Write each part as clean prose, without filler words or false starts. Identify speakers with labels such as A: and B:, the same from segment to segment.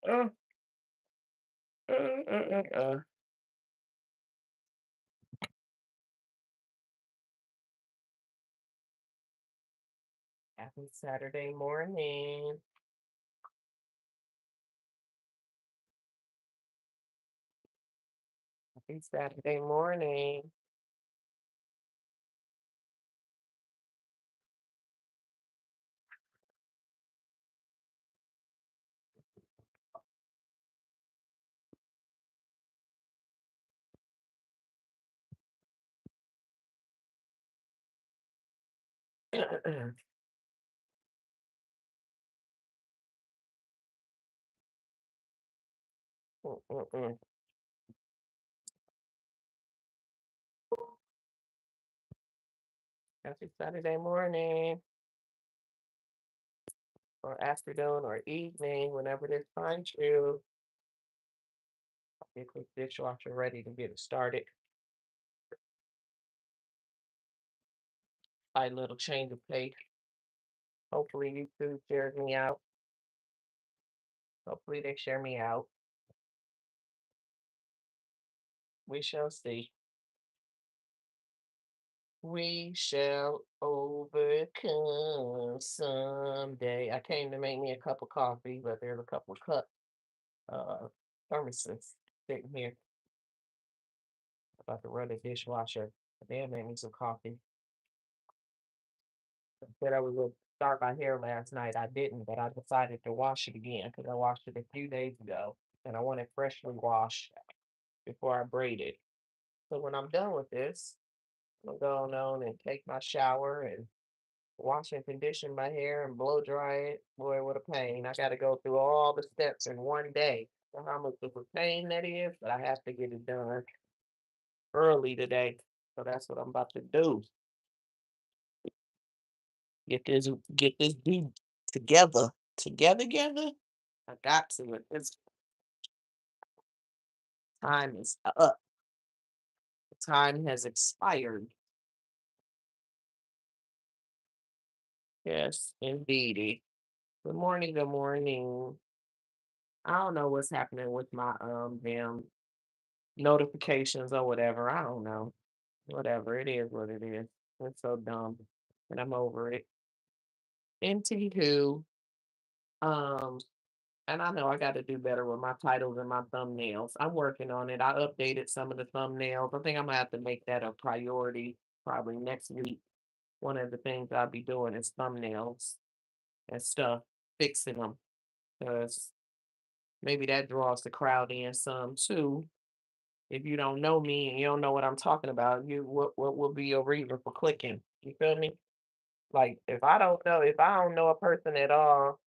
A: Uh, uh, uh, uh, uh. Happy Saturday morning. Happy Saturday morning. Mm, mm, mm. Happy Saturday morning, or afternoon, or evening, whenever this finds you. Get this dishwasher ready to get it started. A little change of pace. Hopefully, YouTube shares me out. Hopefully, they share me out. We shall see. We shall overcome someday. I came to make me a cup of coffee, but there's a couple of uh thermoses sitting here. About to run the dishwasher. They made me some coffee. Said I was going to start my hair last night. I didn't, but I decided to wash it again because I washed it a few days ago and I want it freshly washed before I braid it. So when I'm done with this, I'm gonna go on and take my shower and wash and condition my hair and blow dry it. Boy, what a pain. I got to go through all the steps in one day. So how much of a pain that is, but I have to get it done early today. So that's what I'm about to do. Get this get this do together. Together. I got to it. This time is up. The time has expired. Yes, indeedy. Good morning, good morning. I don't know what's happening with my damn notifications or whatever. I don't know. Whatever. It is what it is. It's so dumb. And I'm over it. Anywho, um, and I know I got to do better with my titles and my thumbnails. I'm working on it. I updated some of the thumbnails. I think I'm gonna have to make that a priority probably next week. One of the things I'll be doing is thumbnails and stuff, fixing them. Because maybe that draws the crowd in some too. If you don't know me and you don't know what I'm talking about, what will be your reason for clicking? You feel me? Like if I don't know a person at all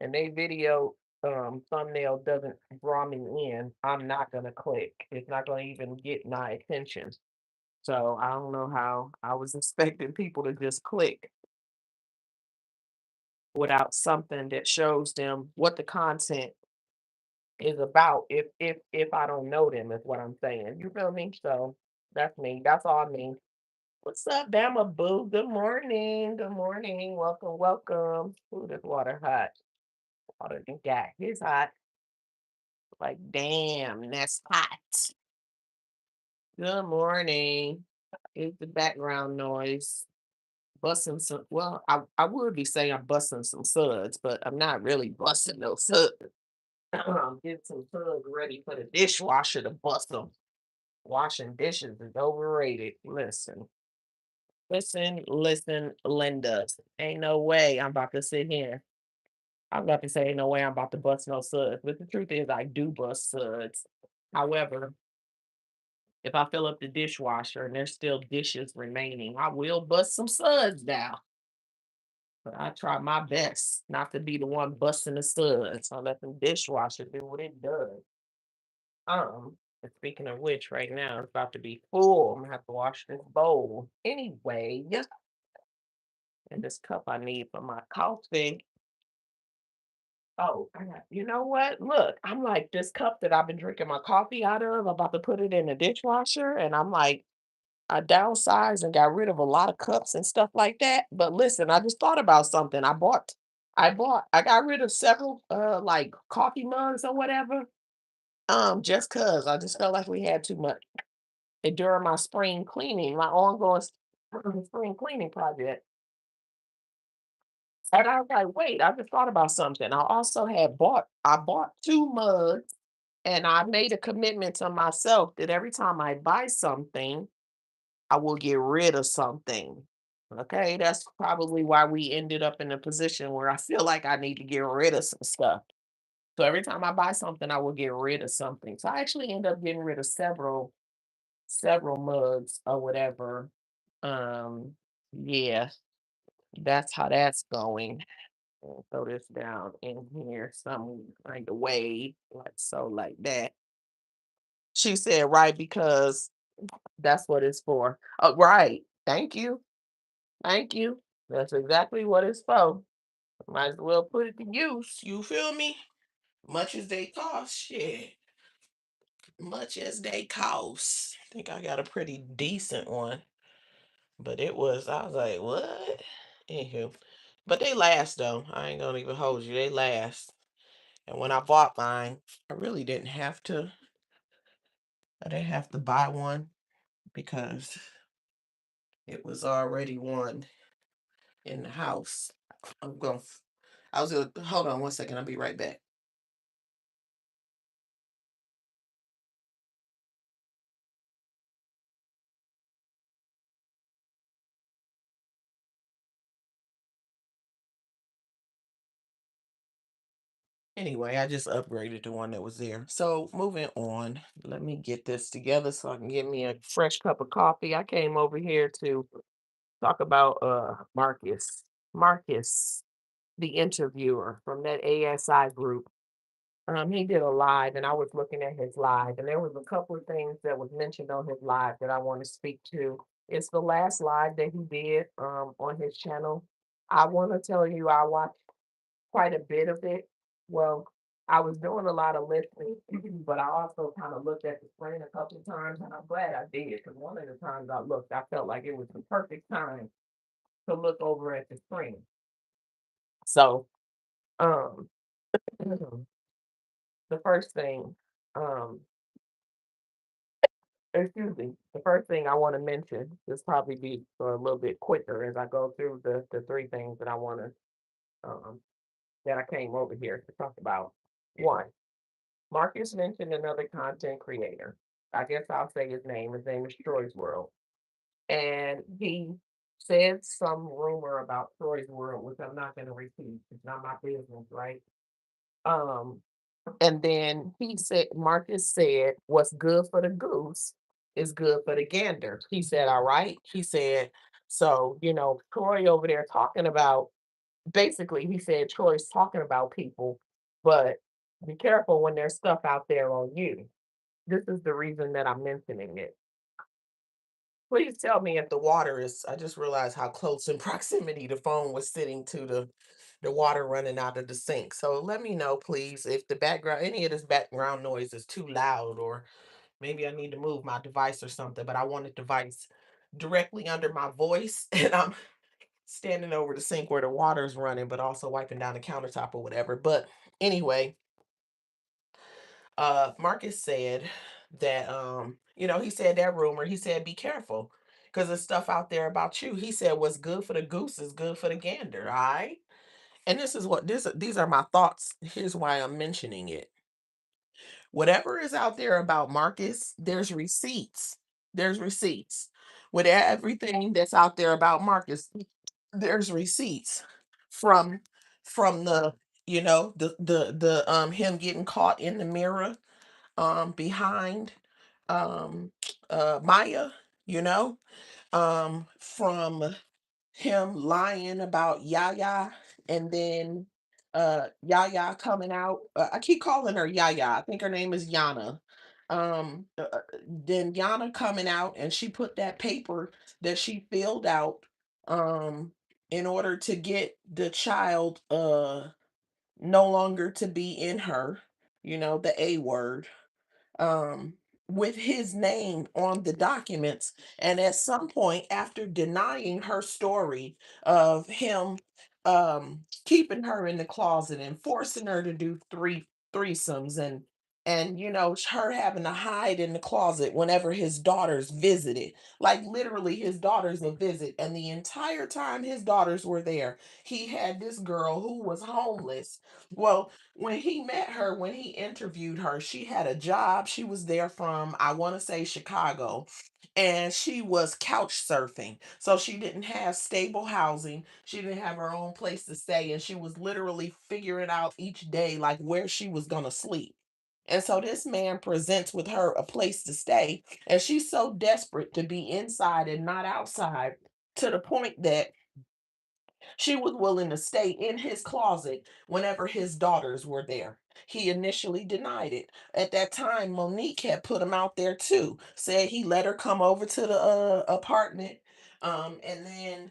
A: and they video thumbnail doesn't draw me in, I'm not gonna click. It's not gonna even get my attention. So I don't know how I was expecting people to just click without something that shows them what the content is about if I don't know them is what I'm saying. You feel me? So that's me. That's all I mean. What's up, Bama Boo? Good morning. Good morning. Welcome, welcome. Ooh, this water hot. Water done got his hot. Like, damn, that's hot. Good morning. It's the background noise. Busting some, well, I would be saying I'm busting some suds, but I'm not really busting no suds. I'm getting some suds ready for the dishwasher to bust them. Washing dishes is overrated. Listen, Linda. Ain't no way I'm about to sit here. I'm about to say, ain't no way I'm about to bust no suds. But the truth is, I do bust suds. However, if I fill up the dishwasher and there's still dishes remaining, I will bust some suds down. But I try my best not to be the one busting the suds. I let the dishwasher do what it does. And speaking of which, right now it's about to be full. I'm gonna have to wash this bowl anyway. Yes, and this cup I need for my coffee. Oh, you know what? Look, I'm like this cup that I've been drinking my coffee out of. I'm about to put it in the dishwasher, and I'm like, I downsized and got rid of a lot of cups and stuff like that. But listen, I just thought about something. I got rid of several like coffee mugs or whatever. Just cause I just felt like we had too much. And during my spring cleaning, my ongoing spring cleaning project. And I was like, wait, I just thought about something. I bought two mugs and I made a commitment to myself that every time I buy something, I will get rid of something. Okay, that's probably why we ended up in a position where I feel like I need to get rid of some stuff. So every time I buy something, I will get rid of something. So I actually end up getting rid of several mugs or whatever. Um, yeah, that's how that's going. And throw this down in here some kind of way, like so, like that. She said, right, because that's what it's for. Oh, right. Thank you. Thank you. That's exactly what it's for. Might as well put it to use. You feel me? Much as they cost, shit. Much as they cost. I think I got a pretty decent one. But I was like, what? Anywho. But they last though. I ain't gonna even hold you. They last. And when I bought mine, I really didn't have to. I didn't have to buy one because it was already one in the house. I'm going. I was gonna hold on one second. I'll be right back. Anyway, I just upgraded the one that was there. So moving on, let me get this together so I can get me a fresh cup of coffee. I came over here to talk about Marcus. Marcus, the interviewer from that ASI group. He did a live and I was looking at his live and there was a couple of things that was mentioned on his live that I want to speak to. It's the last live that he did on his channel. I want to tell you I watched quite a bit of it. Well, I was doing a lot of listening, but I also kind of looked at the screen a couple of times and I'm glad I did because one of the times I looked, I felt like it was the perfect time to look over at the screen. So, um, the first thing, um, excuse me, the first thing I want to mention, this probably be a little bit quicker as I go through the three things that I want to, that I came over here to talk about. One, Marcus mentioned another content creator. I guess I'll say his name. His name is Troy's World. And he said some rumor about Troy's World, which I'm not going to repeat. It's not my business, right? Um, and then Marcus said, what's good for the goose is good for the gander. He said, all right. He said, so, Troy over there talking about, basically, he said, Troy's talking about people, but be careful when there's stuff out there on you. This is the reason that I'm mentioning it. Please tell me if the water is, I just realized how close in proximity the phone was sitting to the water running out of the sink. So let me know, please, if the background, any of this background noise is too loud, or maybe I need to move my device or something, but I want a device directly under my voice and I'm standing over the sink where the water is running, but also wiping down the countertop or whatever. But anyway, Marcus said that he said that rumor, he said be careful because there's stuff out there about you. He said what's good for the goose is good for the gander, all right? And these are my thoughts. Here's why I'm mentioning it. Whatever is out there about Marcus, there's receipts. There's receipts. With everything that's out there about Marcus, there's receipts from the him getting caught in the mirror behind Maya, you know, from him lying about Yaya and then Yaya coming out. I keep calling her Yaya. I think her name is Yana. Then Yana coming out and she put that paper that she filled out um in order to get the child no longer to be in her, the A word, um, with his name on the documents. And at some point, after denying her story of him keeping her in the closet and forcing her to do threesomes, and her having to hide in the closet whenever his daughters visited. Like literally his daughters would visit, and the entire time his daughters were there, he had this girl who was homeless. Well, when he met her, when he interviewed her, she had a job. She was there from, I want to say, Chicago, and she was couch surfing. So she didn't have stable housing. She didn't have her own place to stay, and she was literally figuring out each day like where she was going to sleep. And so this man presents with her a place to stay, and she's so desperate to be inside and not outside, to the point that she was willing to stay in his closet whenever his daughters were there. He initially denied it. At that time, Monique had put him out there too. Said he let her come over to the apartment, and then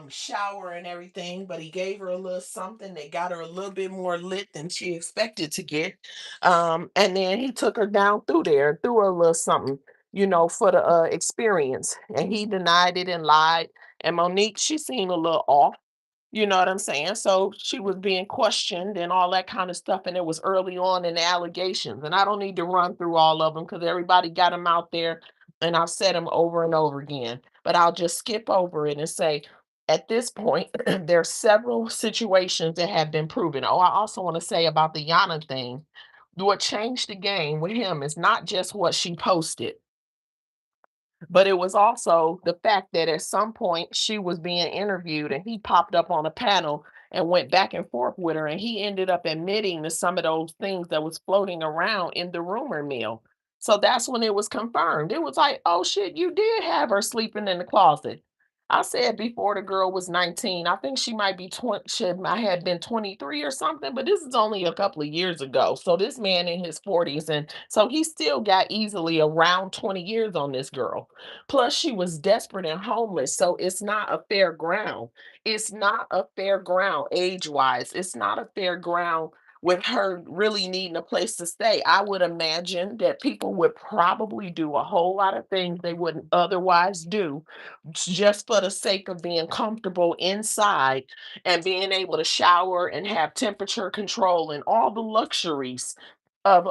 A: shower and everything, but he gave her a little something that got her a little bit more lit than she expected to get. And then he took her down through there, threw her a little something, for the experience. And he denied it and lied. And Monique, she seemed a little off. You know what I'm saying? So she was being questioned and all that kind of stuff. And it was early on in the allegations. And I don't need to run through all of them because everybody got them out there and I've said them over and over again. But I'll just skip over it and say, at this point, there are several situations that have been proven. Oh, I also want to say about the Yana thing. What changed the game with him is not just what she posted, but it was also the fact that at some point she was being interviewed and he popped up on a panel and went back and forth with her, and he ended up admitting to some of those things that was floating around in the rumor mill. So that's when it was confirmed. It was like, oh shit, you did have her sleeping in the closet. I said before the girl was 19. I think she might be 20, she might have been 23 or something, but this is only a couple of years ago. So this man in his 40s, and so he still got easily around 20 years on this girl. Plus, she was desperate and homeless. So it's not a fair ground. It's not a fair ground age wise. It's not a fair ground with her really needing a place to stay. I would imagine that people would probably do a whole lot of things they wouldn't otherwise do just for the sake of being comfortable inside and being able to shower and have temperature control and all the luxuries of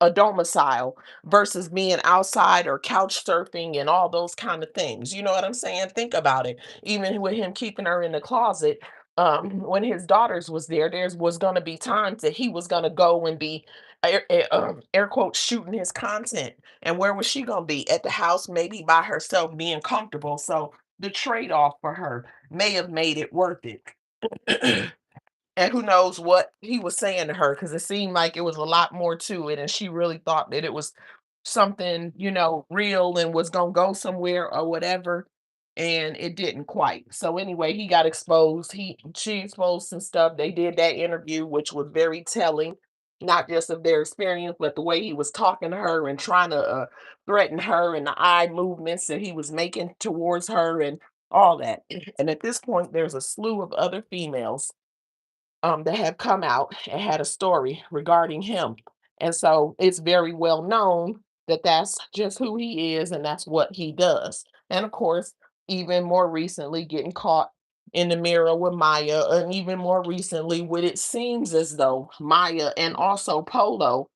A: a domicile versus being outside or couch surfing and all those kind of things. You know what I'm saying? Think about it. Even with him keeping her in the closet, when his daughters was there was going to be times that he was going to go and be air quotes shooting his content. And where was she going to be? At the house, maybe by herself, being comfortable. So the trade-off for her may have made it worth it. And who knows what he was saying to her, because it seemed like it was a lot more to it, and she really thought that it was something, real and was gonna go somewhere or whatever, and it didn't quite. So anyway, he got exposed. She exposed some stuff. They did that interview, which was very telling, not just of their experience, but the way he was talking to her and trying to threaten her and the eye movements that he was making towards her and all that. And at this point, there's a slew of other females that have come out and had a story regarding him. And so it's very well known that that's just who he is and that's what he does. And of course, even more recently, getting caught in the mirror with Maya, and even more recently, with it seems as though Maya and also Polo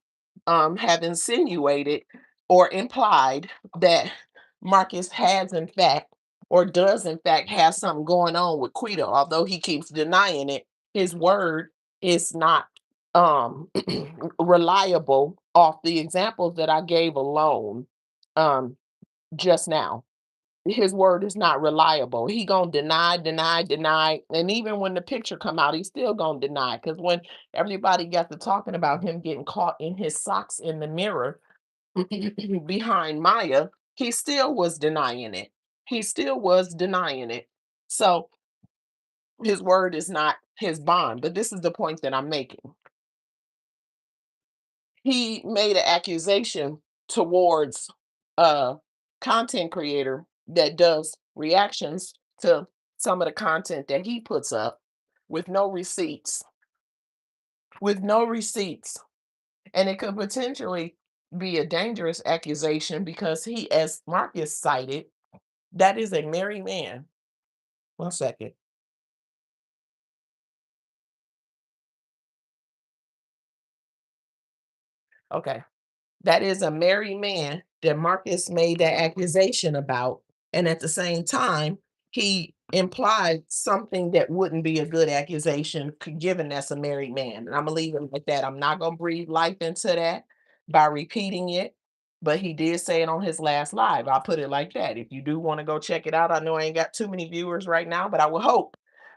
A: have insinuated or implied that Marcus has, in fact, or does, in fact, have something going on with Quita. Although he keeps denying it, his word is not reliable off the examples that I gave alone um, just now. His word is not reliable. He gonna deny, deny, deny, and even when the picture come out, he's still gonna deny. Because when everybody got to talking about him getting caught in his socks in the mirror behind Maya, he still was denying it. He still was denying it. So his word is not his bond. But this is the point that I'm making. He made an accusation towards a content creator that does reactions to some of the content that he puts up with no receipts, with no receipts. And it could potentially be a dangerous accusation because he, as Marcus cited, that is a married man. One second. Okay. That is a married man that Marcus made that accusation about, and at the same time, he implied something that wouldn't be a good accusation, given that's a married man. And I'm gonna leave it like that. I'm not gonna breathe life into that by repeating it, but he did say it on his last live. I'll put it like that. If you do want to go check it out, I know I ain't got too many viewers right now, but I would hope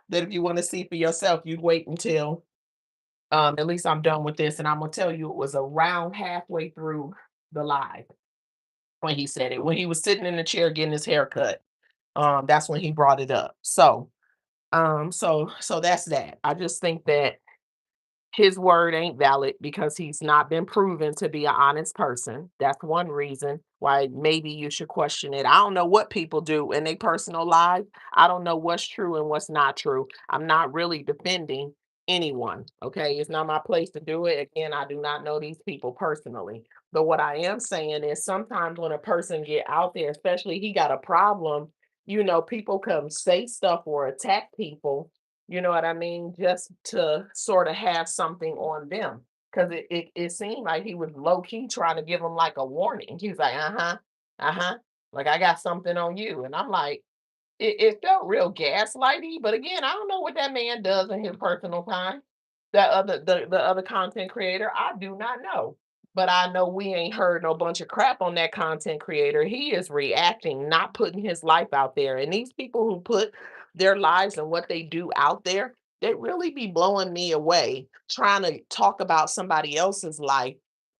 A: that if you want to see for yourself, you'd wait until at least I'm done with this, and I'm gonna tell you it was around halfway through the live when he said it. When he was sitting in the chair getting his hair cut, that's when he brought it up. So that's that. I just think that his word ain't valid because he's not been proven to be an honest person. That's one reason why maybe you should question it. I don't know what people do in their personal life. I don't know what's true and what's not true. I'm not really defending anyone. Okay. It's not my place to do it. Again, I do not know these people personally. But what I am saying is sometimes when a person get out there, especially he got a problem, people come say stuff or attack people, you know what I mean? Just to sort of have something on them. Because it seemed like he was low key trying to give them like a warning. He was like, uh-huh, uh-huh. Like I got something on you. And I'm like, it felt real gaslighty, but again, I don't know what that man does in his personal time. The other content creator, I do not know. But I know we ain't heard no bunch of crap on that content creator. He is reacting, not putting his life out there. And these people who put their lives and what they do out there, they really be blowing me away trying to talk about somebody else's life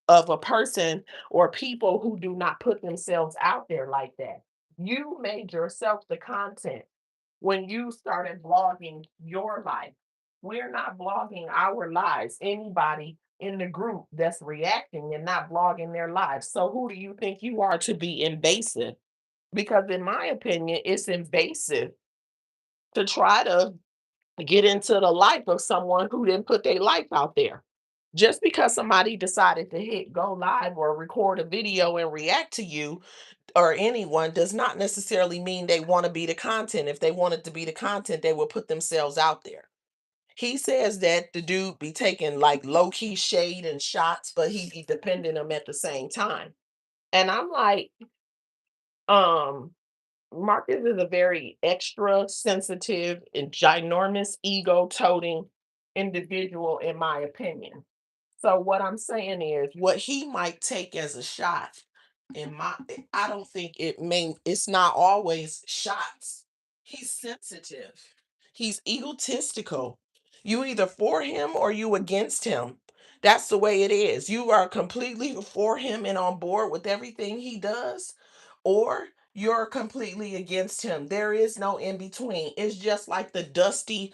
A: of a person or people who do not put themselves out there like that. You made yourself the content when you started blogging your life. We're not blogging our lives. Anybody in the group that's reacting and not blogging their lives. So who do you think you are to be invasive? Because in my opinion, it's invasive to try to get into the life of someone who didn't put their life out there. Just because somebody decided to hit go live or record a video and react to you or anyone does not necessarily mean they want to be the content. If they wanted to be the content, they would put themselves out there. He says that the dude be taking like low key shade and shots, but he be defending them at the same time. And I'm like, um, Marcus is a very extra sensitive and ginormous ego toting individual, in my opinion. So what I'm saying is what he might take as a shot in my I don't think it's not always shots. He's sensitive. He's egotistical. You either for him or you against him. That's the way it is. You are completely for him and on board with everything he does, or you're completely against him. There is no in between. It's just like the dusty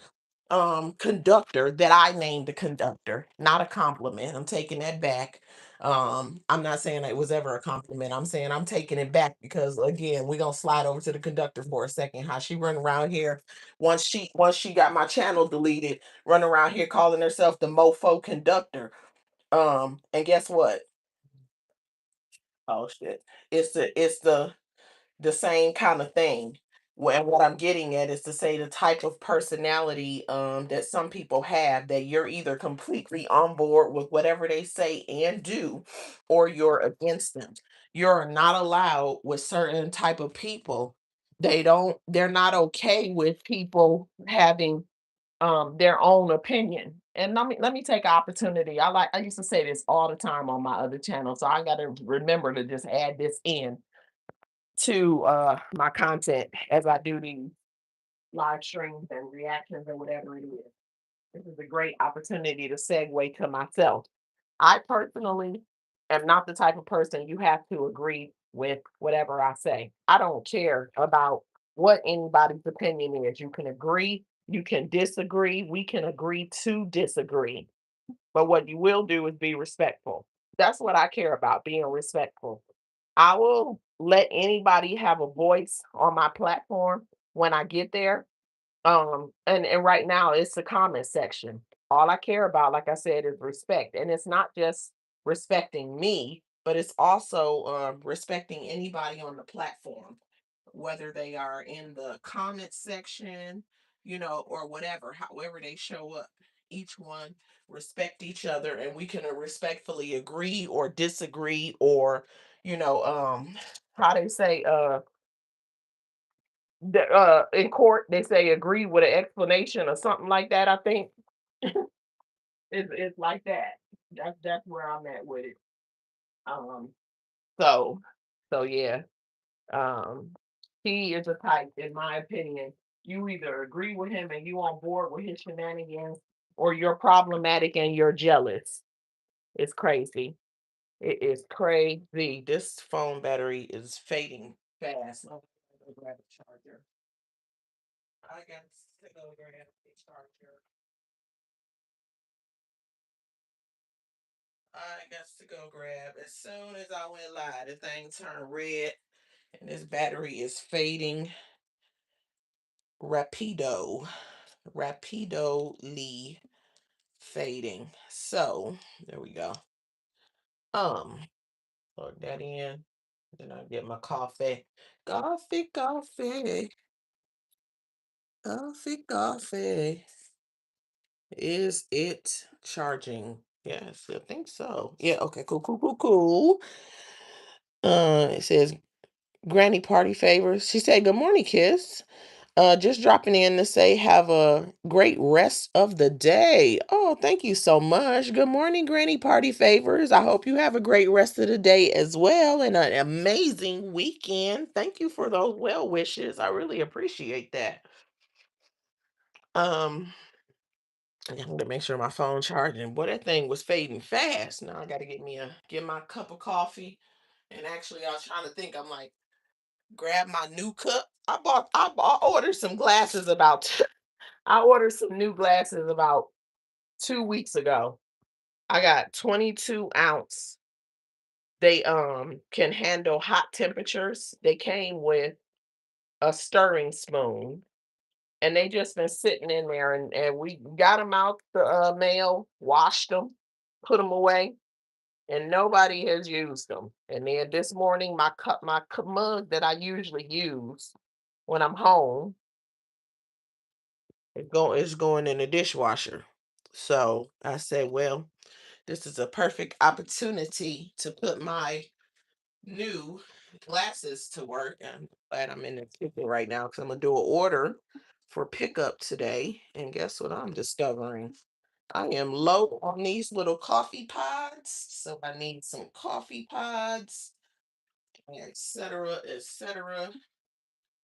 A: conductor that I named the conductor. Not a compliment. I'm taking that back. I'm not saying it was ever a compliment. I'm saying I'm taking it back because again, we're gonna slide over to the conductor for a second. How she run around here once she got my channel deleted, run around here calling herself the mofo conductor. And guess what? Oh shit. It's the same kind of thing. And what I'm getting at is to say the type of personality that some people have that you're either completely on board with whatever they say and do, or you're against them. You're not allowed with certain type of people. They're not okay with people having their own opinion. And let me take an opportunity. I used to say this all the time on my other channel. So I gotta remember to just add this in to my content as I do these live streams and reactions or whatever it is. This is a great opportunity to segue to myself. I personally am not the type of person you have to agree with whatever I say. I don't care about what anybody's opinion is. You can agree, you can disagree, we can agree to disagree. But what you will do is be respectful. That's what I care about, being respectful. I will let anybody have a voice on my platform when I get there. And right now it's the comment section. All I care about, like I said, is respect. And it's not just respecting me, but it's also respecting anybody on the platform, whether they are in the comment section, or whatever, however they show up. each one respect each other, and we can respectfully agree or disagree, or how they say, in court they say agree with an explanation or something like that. I think it's like that. That's where I'm at with it. Um, so yeah. Um, he is a type, in my opinion. You either agree with him and you on board with his shenanigans, or you're problematic and you're jealous. It's crazy. It is crazy. This phone battery is fading fast. I'm gonna go grab a charger. I got to go grab a charger. I got to go grab. As soon as I went live, the thing turned red and this battery is fading rapido. Rapidly fading. So there we go. Um, plug that in. Then I get my coffee. Coffee, coffee, coffee, coffee. Is it charging? Yes, I think so. Yeah, okay, cool, cool, cool, cool. It says Granny Party Favors. She said, "Good morning, Kiss. Just dropping in to say have a great rest of the day." Oh, thank you so much. Good morning, Granny Party Favors. I hope you have a great rest of the day as well and an amazing weekend. Thank you for those well wishes. I really appreciate that. Um, I'm gonna make sure my phone charging. Boy, that thing was fading fast. Now I gotta get my cup of coffee. And actually, I was trying to think. I'm like, grab my new cup. I ordered some glasses about I ordered some new glasses about 2 weeks ago. I got 22 ounce. They can handle hot temperatures. They came with a stirring spoon, and they just been sitting in there, and we got them out the mail, washed them, put them away, and nobody has used them. And then this morning, my mug that I usually use when I'm home is going in the dishwasher. So I said, well, this is a perfect opportunity to put my new glasses to work. I'm glad I'm in the kitchen right now because I'm gonna do an order for pickup today. And guess what I'm discovering? I am low on these little coffee pods, so I need some coffee pods, etc., etc.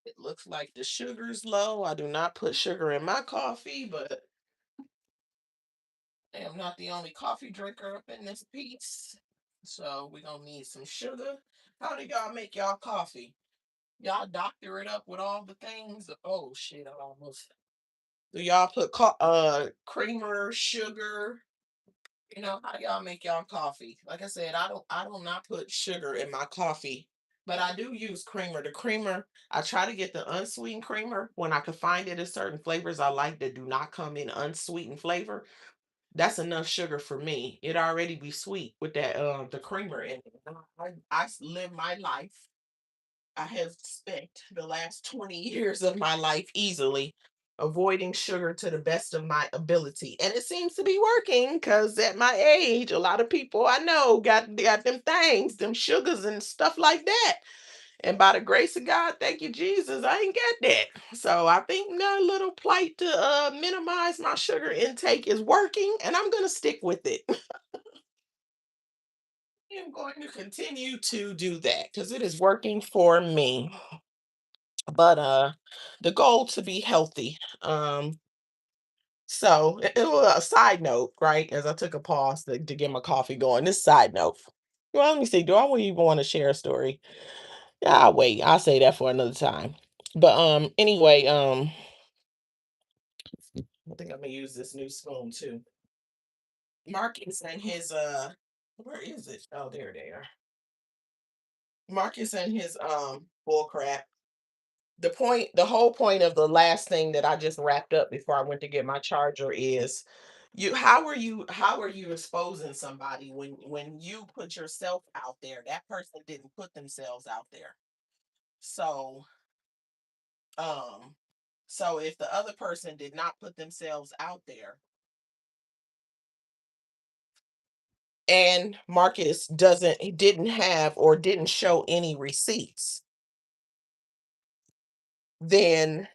A: It looks like the sugar's low. I do not put sugar in my coffee, but I am not the only coffee drinker up in this piece. So we're gonna need some sugar. How do y'all make y'all coffee? Y'all doctor it up with all the things. Oh shit, I almost. Do y'all put creamer, sugar? How do y'all make y'all coffee? Like I said, I do not put sugar in my coffee, but I do use creamer. The creamer, I try to get the unsweetened creamer when I can find it in certain flavors I like that do not come in unsweetened flavor. That's enough sugar for me. It already be sweet with that the creamer in it. I live my life. I have spent the last 20 years of my life easily avoiding sugar to the best of my ability. And it seems to be working because at my age, a lot of people I know got them things, them sugars and stuff like that. And by the grace of God, thank you, Jesus, I ain't got that. So I think that little plight to minimize my sugar intake is working, and I'm going to stick with it. I'm going to continue to do that because it is working for me. But the goal to be healthy. So it was a side note, right? As I took a pause to get my coffee going. This side note. Well, let me see. Do I even want to share a story? Yeah, I'll wait. I'll say that for another time. But anyway, I think I'm gonna use this new spoon too. Marcus and his where is it? Oh, there they are. Marcus and his bull crap. The whole point of the last thing that I just wrapped up before I went to get my charger is how are you exposing somebody when you put yourself out there? That person didn't put themselves out there. So um so if the other person did not put themselves out there,
B: and Marcus doesn't he didn't have or didn't show any receipts, then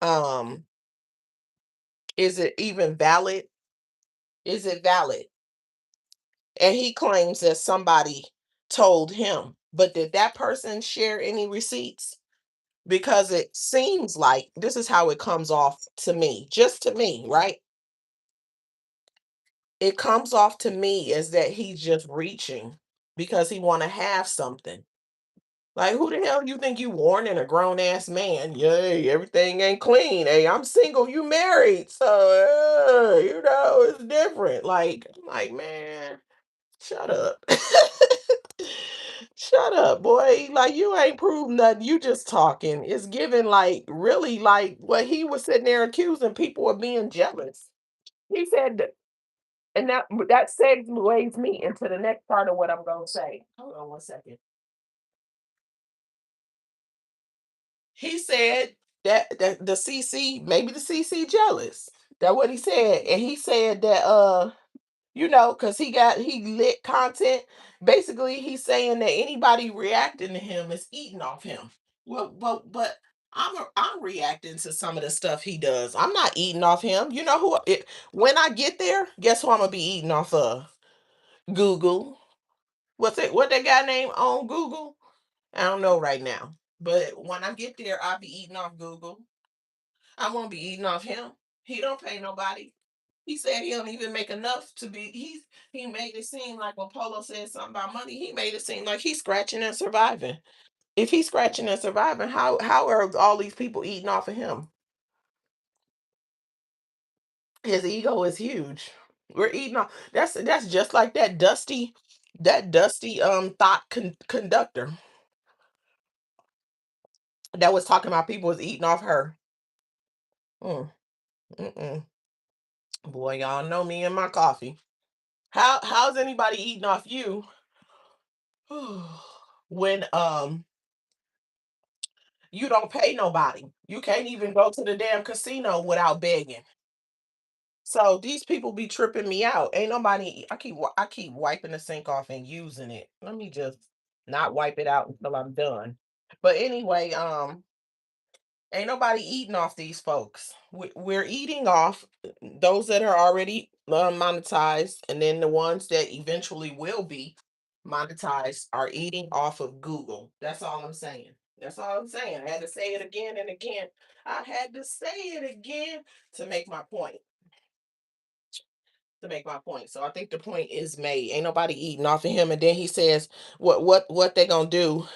B: um is it even valid? Is it valid? And he claims that somebody told him, but did that person share any receipts? Because it seems like this is how it comes off to me, just to me, right? It comes off to me as that he's just reaching because he want to have something. Like, who the hell you think you warning a grown ass man? Yay, everything ain't clean. Hey, I'm single, you married. So, it's different. Like, I'm like, man, shut up. Shut up, boy. Like, you ain't proved nothing. You just talking. It's given, like, really, like, what he was sitting there accusing people of being jealous. He said, and that segues me into the next part of what I'm going to say. Hold on one second. He said that the CC, maybe the CC jealous. That's what he said. And he said that because he lit content. Basically, he's saying that anybody reacting to him is eating off him. But I'm reacting to some of the stuff he does. I'm not eating off him. You know when I get there, guess who I'm gonna be eating off of? Google. What that guy name on Google? I don't know right now. But when I get there, I'll be eating off Google. I won't be eating off him. He don't pay nobody. He said he don't even make enough to be. He made it seem like when Polo said something about money, he made it seem like he's scratching and surviving. If he's scratching and surviving, how are all these people eating off of him? His ego is huge. We're eating off. That's just like that dusty thought conductor that was talking about people was eating off her. Mm, mm-mm. Boy, y'all know me and my coffee. How's anybody eating off you when you don't pay nobody? You can't even go to the damn casino without begging. So these people be tripping me out. Ain't nobody. I keep wiping the sink off and using it. Let me just not wipe it out until I'm done. But anyway, ain't nobody eating off these folks. We're eating off those that are already monetized, and then the ones that eventually will be monetized are eating off of Google. That's all I'm saying. That's all I'm saying. I had to say it again and again. I had to say it again to make my point. To make my point. So I think the point is made. Ain't nobody eating off of him. And then he says, what they gonna do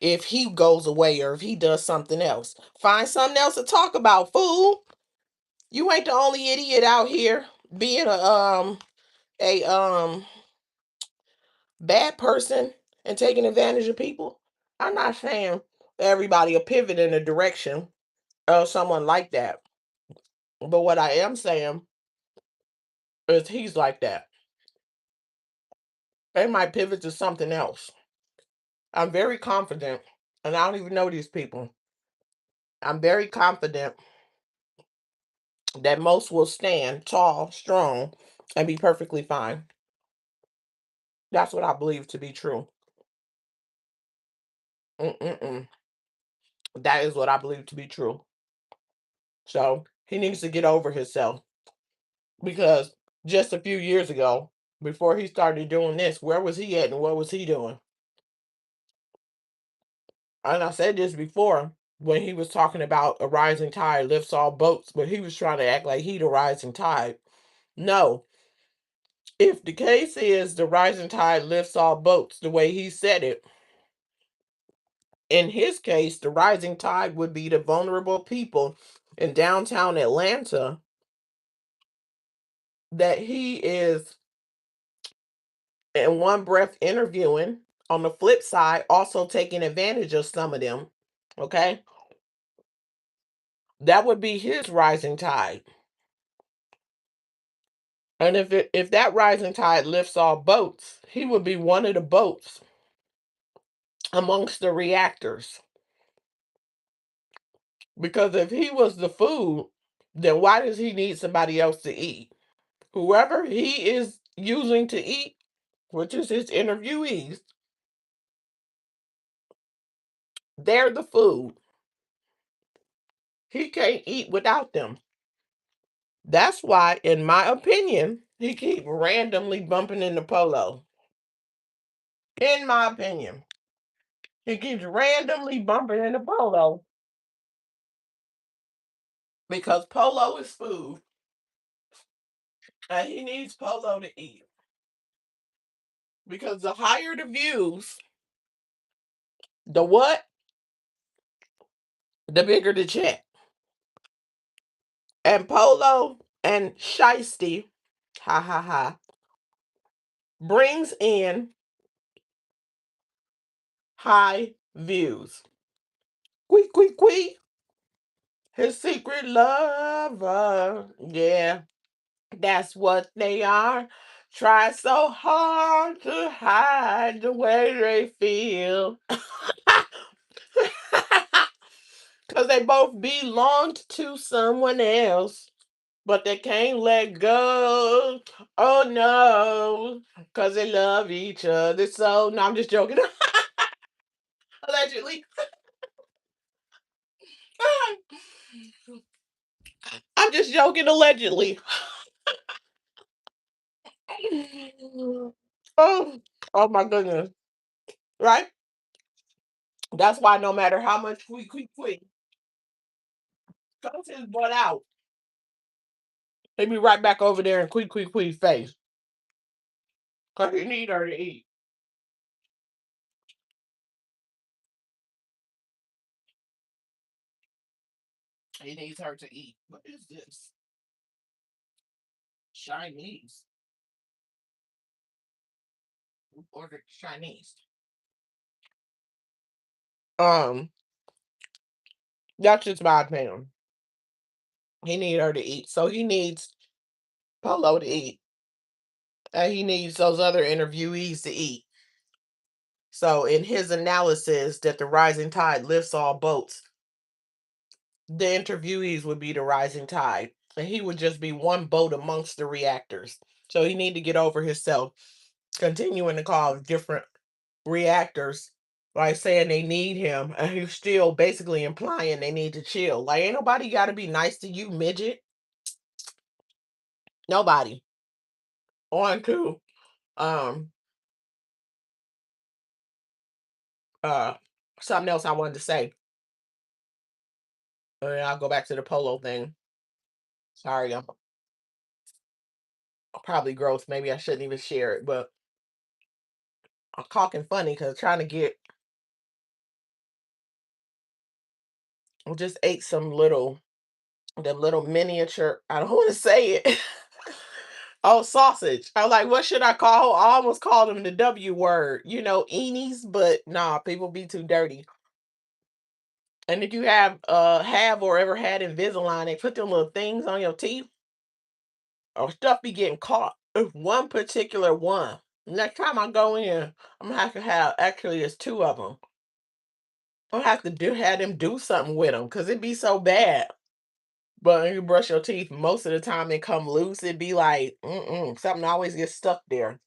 B: if he goes away or if he does something else? Find something else to talk about, fool. You ain't the only idiot out here being a bad person and taking advantage of people. I'm not saying everybody will pivot in a direction of someone like that. But what I am saying is he's like that. They might pivot to something else. I'm very confident, and I don't even know these people. I'm very confident that most will stand tall, strong, and be perfectly fine. That's what I believe to be true. Mm-mm-mm. That is what I believe to be true. So he needs to get over himself because just a few years ago, before he started doing this, where was he at and what was he doing? And I said this before when he was talking about a rising tide lifts all boats, but he was trying to act like he the rising tide. No, if the case is the rising tide lifts all boats the way he said it, in his case, the rising tide would be the vulnerable people in downtown Atlanta that he is in one breath interviewing. On the flip side, also taking advantage of some of them. Okay. That would be his rising tide. And if that rising tide lifts all boats, he would be one of the boats amongst the reactors. Because if he was the food, then why does he need somebody else to eat? Whoever he is using to eat, which is his interviewees, they're the food. He can't eat without them. That's why, in my opinion, he keep randomly bumping into Polo. In my opinion, he keeps randomly bumping into Polo because Polo is food and he needs Polo to eat. Because the higher the views, the what, the bigger the check. And Polo and Shiesty, ha ha ha, brings in high views. Quee quee quee. His secret lover. Yeah, that's what they are. Try so hard to hide the way they feel. Because they both belonged to someone else, but they can't let go. Oh no, because they love each other. So, no, I'm just joking. Allegedly. I'm just joking, allegedly. Oh, oh my goodness. Right? That's why no matter how much we comes his butt out, he be right back over there in quick face. Because he need her to eat. He needs her to eat. What is this? Chinese. Who ordered Chinese? Um, that's just my opinion. He need her to eat. So he needs Polo to eat. And he needs those other interviewees to eat. So in his analysis that the rising tide lifts all boats, the interviewees would be the rising tide. And he would just be one boat amongst the reactors. So he need to get over himself, continuing to call different reactors, like saying they need him, and he's still basically implying they need to chill. Like, ain't nobody got to be nice to you, midget. Nobody. On to um uh something else I wanted to say. And I'll go back to the Polo thing. Sorry, I'm probably gross. Maybe I shouldn't even share it, but I'm talking funny because trying to get. I just ate some little, the little miniature. I don't want to say it. Oh, sausage. I was like, what should I call? I almost called them the W word, eenies, but nah, people be too dirty. And if you have or ever had Invisalign, they put them little things on your teeth or stuff be getting caught. It's one particular one. Next time I go in, I'm gonna have to have actually it's two of them. I'm gonna have to have them do something with them because it be so bad. But when you brush your teeth, most of the time they come loose. It be like, something always gets stuck there.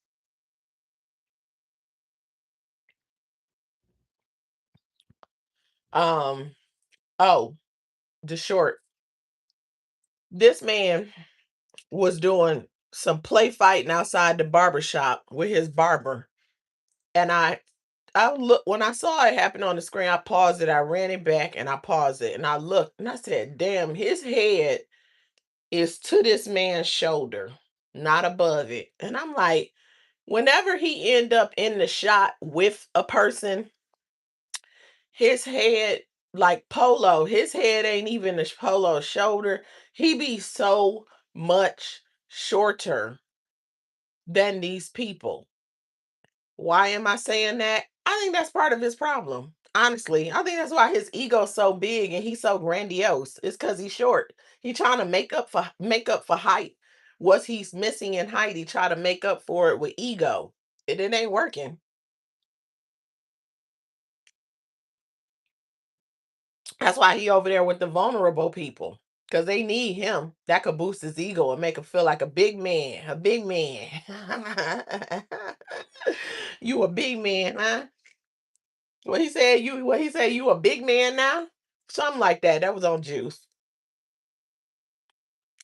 B: Um, oh, the short. This man was doing some play fighting outside the barber shop with his barber. And I look when I saw it happen on the screen, I paused it, I ran it back and I paused it and I looked and I said, damn, his head is to this man's shoulder, not above it. And I'm like, whenever he end up in the shot with a person, his head, like Polo, his head ain't even the Polo's shoulder. He be so much shorter than these people. Why am I saying that? I think that's part of his problem. Honestly, I think that's why his ego's so big and he's so grandiose. It's because he's short. He trying to make up for height. What he's missing in height, he try to make up for it with ego. And it ain't working. That's why he over there with the vulnerable people. Cause they need him. That could boost his ego and make him feel like a big man. A big man. You a big man, huh? What he said, you a big man now? Something like that. That was on Juice.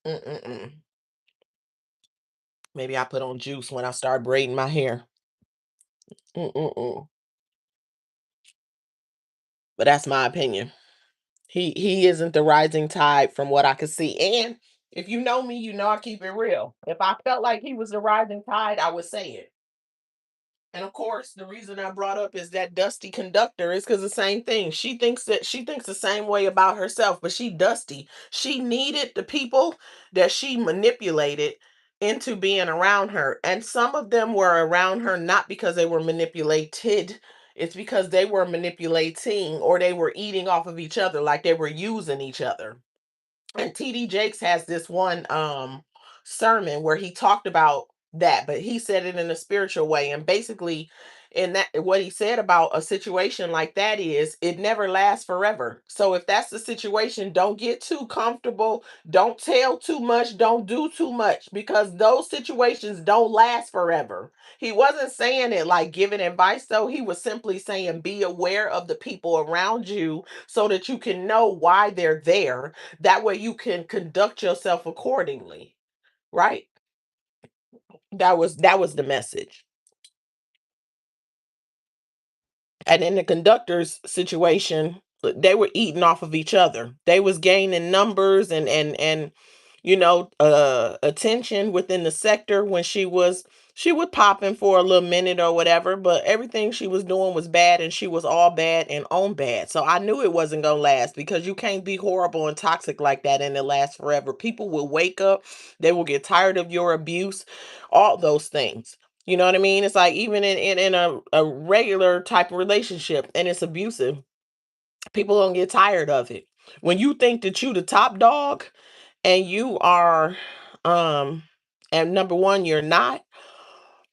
B: Mm-mm-mm. Maybe I put on Juice when I start braiding my hair. Mm-mm-mm. But that's my opinion. He isn't the rising tide from what I could see. And if you know me, you know I keep it real. If I felt like he was the rising tide, I would say it. And of course, the reason I brought up is that Dusty conductor is because the same thing. She thinks the same way about herself, but she Dusty. She needed the people that she manipulated into being around her. And some of them were around her not because they were manipulated. It's because they were manipulating or they were eating off of each other, like they were using each other. And TD Jakes has this one sermon where he talked about that, but he said it in a spiritual way. And basically, in that, what he said about a situation like that is it never lasts forever. So if that's the situation, don't get too comfortable, don't tell too much, don't do too much, because those situations don't last forever. He wasn't saying it like giving advice, though. He was simply saying be aware of the people around you so that you can know why they're there, that way you can conduct yourself accordingly, right? That was the message. And in the conductors situation, they were eating off of each other. They was gaining numbers and attention within the sector when she was popping for a little minute or whatever, but everything she was doing was bad and she was all bad and on bad. So I knew it wasn't gonna last because you can't be horrible and toxic like that and it lasts forever. People will wake up, they will get tired of your abuse, all those things. You know what I mean? It's like even in a regular type of relationship and it's abusive, people don't get tired of it. When you think that you the top dog and you are and number one, you're not,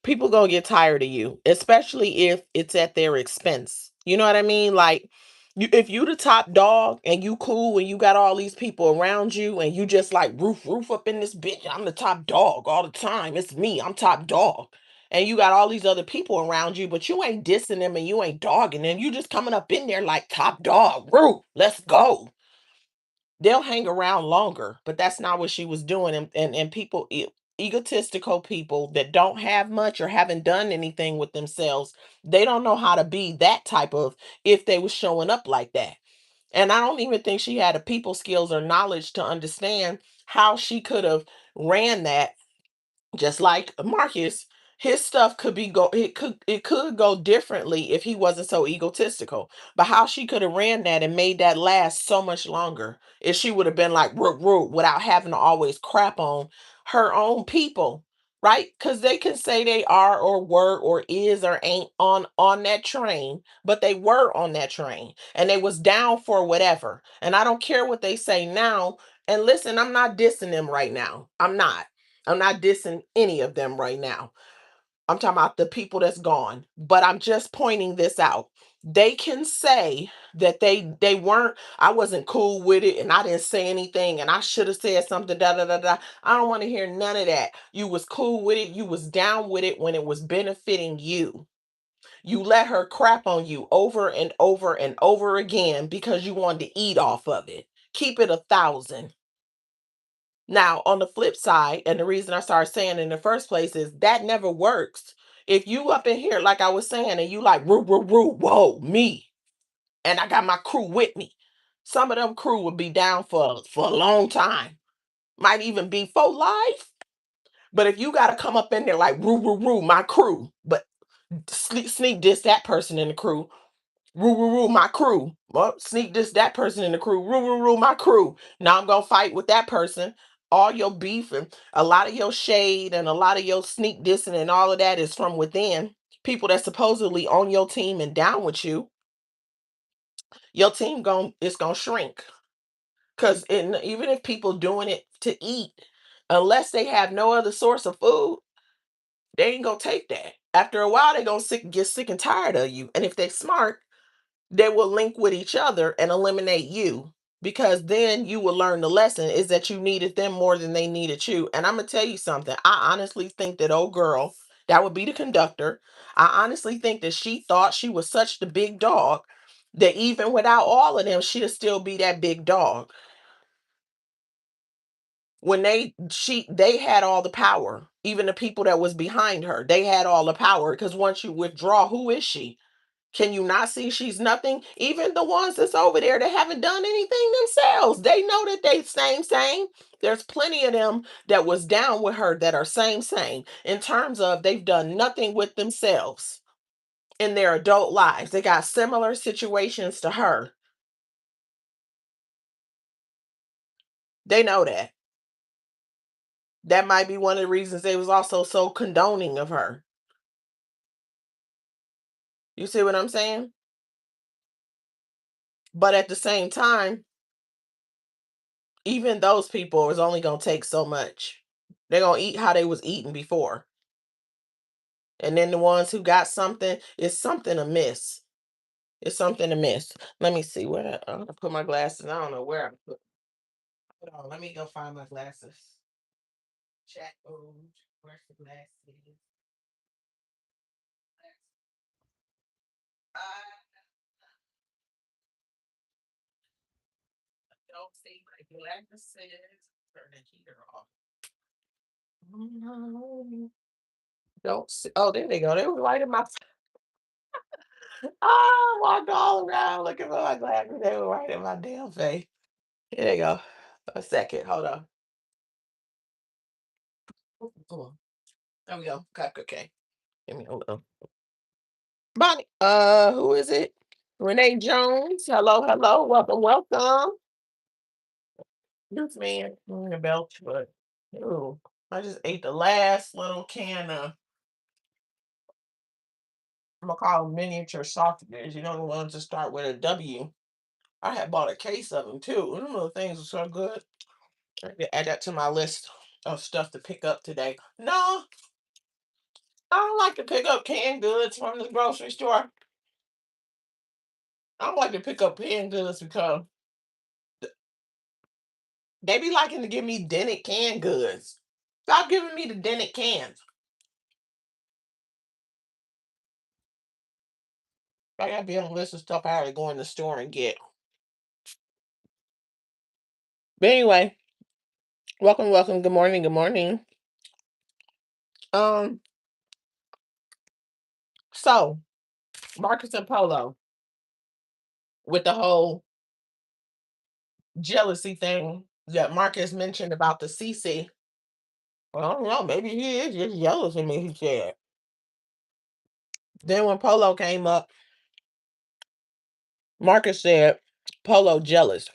B: people gonna get tired of you, especially if it's at their expense. You know what I mean? Like if you the top dog and you cool and you got all these people around you and you just like roof up in this bitch, I'm the top dog all the time. It's me, I'm top dog. And you got all these other people around you, but you ain't dissing them and you ain't dogging them. You just coming up in there like top dog, roof, let's go. They'll hang around longer, but that's not what she was doing. And people, egotistical people that don't have much or haven't done anything with themselves, they don't know how to be that type of, if they was showing up like that. And I don't even think she had the people skills or knowledge to understand how she could have ran that. Just like Marcus, his stuff could be go it could go differently if he wasn't so egotistical. But how she could have ran that and made that last so much longer if she would have been like root root without having to always crap on her own people, right? Because they can say they are or were or is or ain't on that train, but they were on that train and they was down for whatever. And I don't care what they say now. And listen, I'm not dissing them right now. I'm not dissing any of them right now. I'm talking about the people that's gone. But I'm just pointing this out. They can say that they weren't, I wasn't cool with it and I didn't say anything and I should have said something, da da da da. I don't want to hear none of that. You was cool with it, you was down with it when it was benefiting you. You let her crap on you over and over and over again because you wanted to eat off of it. Keep it 1,000. Now, on the flip side, and the reason I started saying in the first place is that never works. If you up in here, like I was saying, and you like, roo, roo, roo, whoa, me, and I got my crew with me, some of them crew would be down for a long time. Might even be for life. But if you got to come up in there like, roo, roo, roo, my crew, but sneak this, that person in the crew, roo, roo, roo, my crew. Well, sneak this, that person in the crew. Roo, roo, roo, my crew. Now I'm going to fight with that person. All your beef and a lot of your shade and a lot of your sneak dissing and all of that is from within. People that supposedly on your team and down with you, your team it's gonna shrink. Because even if people doing it to eat, unless they have no other source of food, they ain't gonna take that. After a while, they're gonna get sick and tired of you. And if they're smart, they will link with each other and eliminate you. because then you will learn the lesson is that you needed them more than they needed you. And I'm gonna tell you something. I honestly think that old girl, that would be the conductor. I honestly think that she thought she was such the big dog that even without all of them, she'll still be that big dog. When they had all the power, even the people that was behind her, they had all the power because once you withdraw, who is she? Can you not see she's nothing? Even the ones that's over there that haven't done anything themselves, they know that they same. There's plenty of them that was down with her that are same in terms of they've done nothing with themselves in their adult lives. They got similar situations to her. They know that. That might be one of the reasons they was also so condoning of her. You see what I'm saying? But at the same time, even those people is only gonna take so much. They're gonna eat how they was eating before. And then the ones who got something, it's something amiss. It's something amiss. Let me see where I'm gonna put my glasses. I don't know where I put. Hold on, let me go find my glasses. Chat mode. Where's the glasses? I don't see my glasses. Turn the heater off. No. Don't see. Oh, there they go. They were right in my. Oh, I walked all around looking for my glasses. They were right in my damn face. Here they go. A second. Hold on. Oh, there we go. Okay. Give me a little. Bonnie. Who is it? Renee Jones. Hello. Welcome. This man ring a bell, but ooh, I just ate the last little can of. I'm gonna call them miniature sausages. You know the ones that start with a W. I had bought a case of them too. Them little things are so good. I need to add that to my list of stuff to pick up today. No, I don't like to pick up canned goods from the grocery store. I don't like to pick up canned goods because they be liking to give me dented canned goods. Stop giving me the dented cans. I gotta be on a list of stuff I had to go in the store and get. But anyway, welcome. Good morning. Um, so Marcus and Polo with the whole jealousy thing that Marcus mentioned about the CC. Well, I don't know. Maybe he is just jealous of me. He said. Then when Polo came up, Marcus said Polo jealous.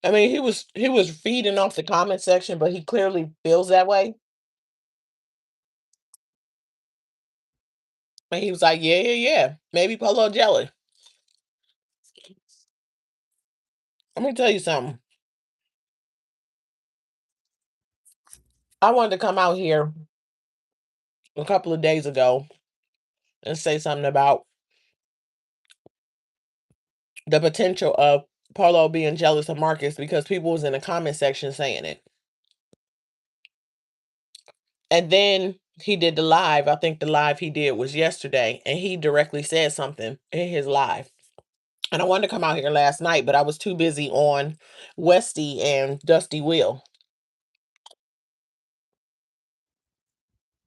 B: I mean, he was feeding off the comment section, but he clearly feels that way. And he was like, yeah. Maybe Polo jealous. Let me tell you something. I wanted to come out here a couple of days ago and say something about the potential of Polo being jealous of Marcus because people was in the comment section saying it. And then he did the live. I think the live he did was yesterday, and he directly said something in his live. And I wanted to come out here last night, but I was too busy on Westy and Dusty Will,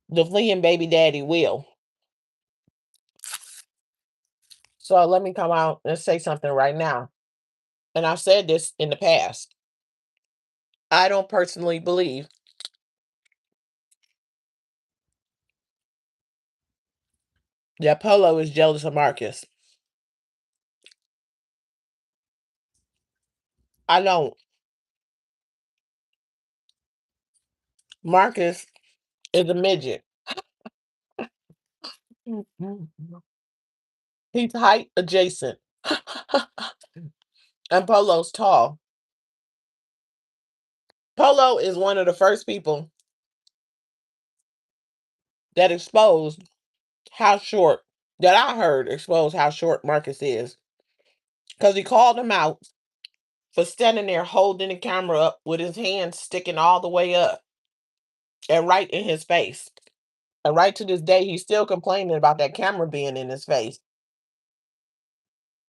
B: the fleeing baby daddy Will. So let me come out and say something right now. And I've said this in the past. I don't personally believe that Polo is jealous of Marcus. I don't. Marcus is a midget. He's height adjacent. And Polo's tall. Polo is one of the first people that exposed how short, that I heard expose how short Marcus is. Because he called him out for standing there holding the camera up with his hand sticking all the way up and right in his face. And right to this day, he's still complaining about that camera being in his face.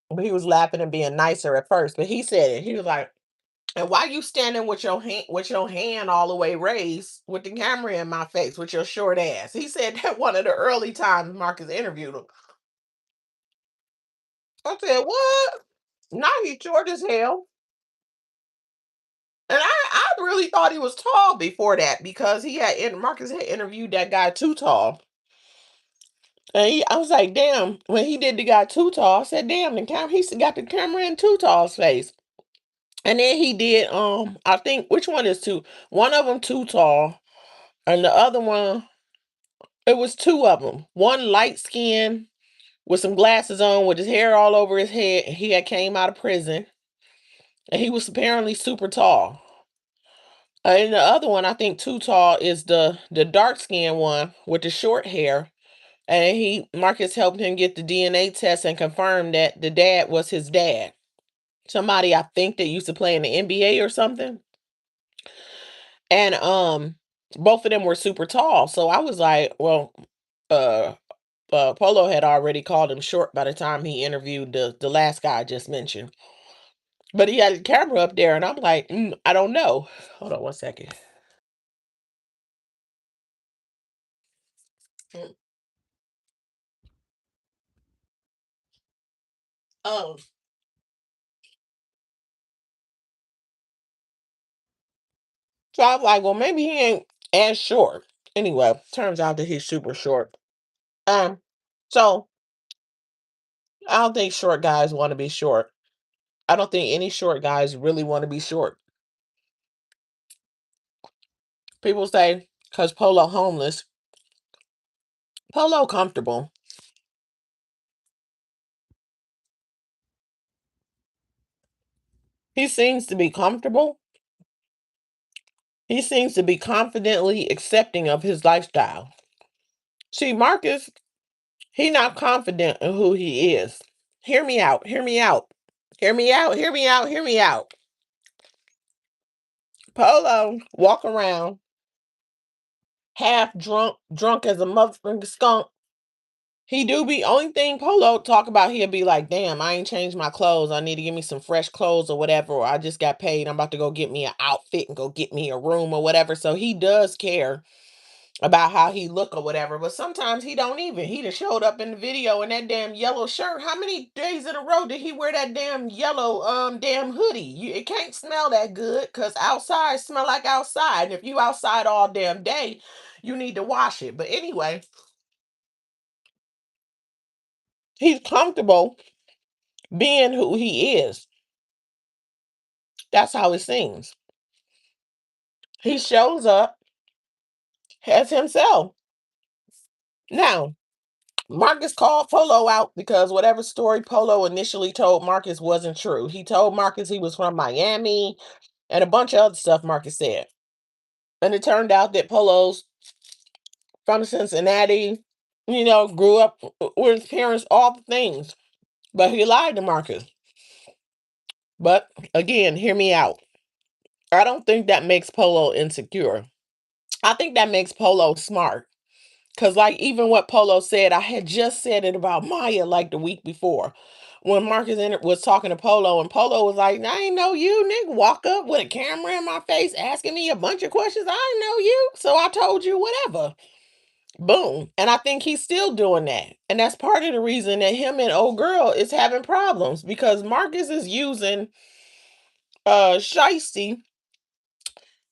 B: But he was laughing and being nicer at first. But he said it. He was like, "And why you standing with your hand all the way raised with the camera in my face with your short ass?" He said that one of the early times Marcus interviewed him. I said, "What?" Now he's short as hell. And I really thought he was tall before that because Marcus had interviewed that guy Too Tall. And I was like, damn, when he did the guy Too Tall, I said, damn, he's got the camera in Too Tall's face. And then he did I think which one is two? One of them Too Tall, and the other one, it was two of them. One light skinned with some glasses on with his hair all over his head. He had came out of prison and he was apparently super tall. And the other one, I think Too Tall is the dark skinned one with the short hair. And Marcus helped him get the DNA test and confirmed that the dad was his dad. Somebody I think that used to play in the NBA or something. And both of them were super tall. So I was like, well, uh Polo had already called him short by the time he interviewed the last guy I just mentioned. But he had the camera up there, and I'm like, I don't know. Hold on one second. Mm, Um, so I was like, well, maybe he ain't as short. Anyway, turns out that he's super short. Um, so I don't think short guys want to be short. I don't think any short guys really want to be short. People say because Polo homeless, Polo comfortable. He seems to be comfortable. He seems to be confidently accepting of his lifestyle. See, Marcus, he not confident in who he is. Hear me out. Hear me out. Hear me out. Hear me out. Hear me out. Polo walk around half drunk, drunk as a motherfucking skunk. He do be only thing Polo talk about. He'll be like, "Damn, I ain't changed my clothes. I need to get me some fresh clothes or whatever. Or I just got paid. I'm about to go get me an outfit and go get me a room or whatever." So he does care about how he look or whatever. But sometimes he don't even. He just showed up in the video in that damn yellow shirt. How many days in a row did he wear that damn yellow damn hoodie? It can't smell that good because outside smell like outside. And if you outside all damn day, you need to wash it. But anyway, he's comfortable being who he is. That's how it seems. He shows up as himself. Now, Marcus called Polo out because whatever story Polo initially told Marcus wasn't true. He told Marcus he was from Miami and a bunch of other stuff Marcus said. And it turned out that Polo's from Cincinnati, grew up with his parents, all the things. But he lied to Marcus. But again, hear me out. I don't think that makes Polo insecure. I think that makes Polo smart. Cause like even what Polo said, I had just said it about Maya like the week before. When was talking to Polo, and Polo was like, "I ain't know you, nigga. Walk up with a camera in my face, asking me a bunch of questions. I ain't know you, so I told you whatever." Boom. And I think he's still doing that, and that's part of the reason that him and old girl is having problems because Marcus is using Shiesty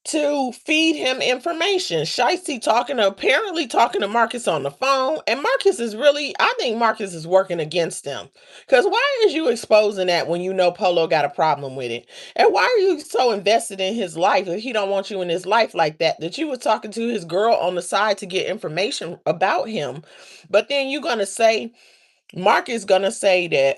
B: to feed him information. Shicey apparently talking to Marcus on the phone. And I think Marcus is working against them. Because why is you exposing that when you know Polo got a problem with it? And why are you so invested in his life if he don't want you in his life like that? That you were talking to his girl on the side to get information about him. But then you're gonna say, Marcus gonna say that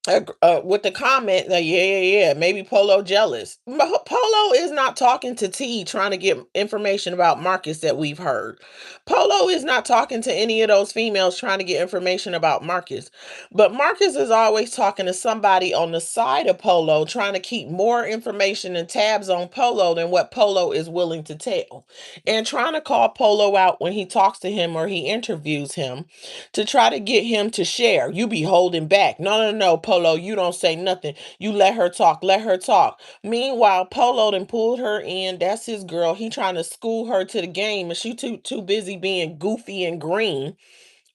B: With the comment that yeah, maybe Polo jealous. Polo is not talking to T trying to get information about Marcus that we've heard. Polo is not talking to any of those females trying to get information about Marcus. But Marcus is always talking to somebody on the side of Polo trying to keep more information and tabs on Polo than what Polo is willing to tell. And trying to call Polo out when he talks to him or he interviews him to try to get him to share. You be holding back. No, no, no, Polo, you don't say nothing. You let her talk. Let her talk. Meanwhile, Polo done pulled her in. That's his girl. He trying to school her to the game, and she too busy being goofy and green,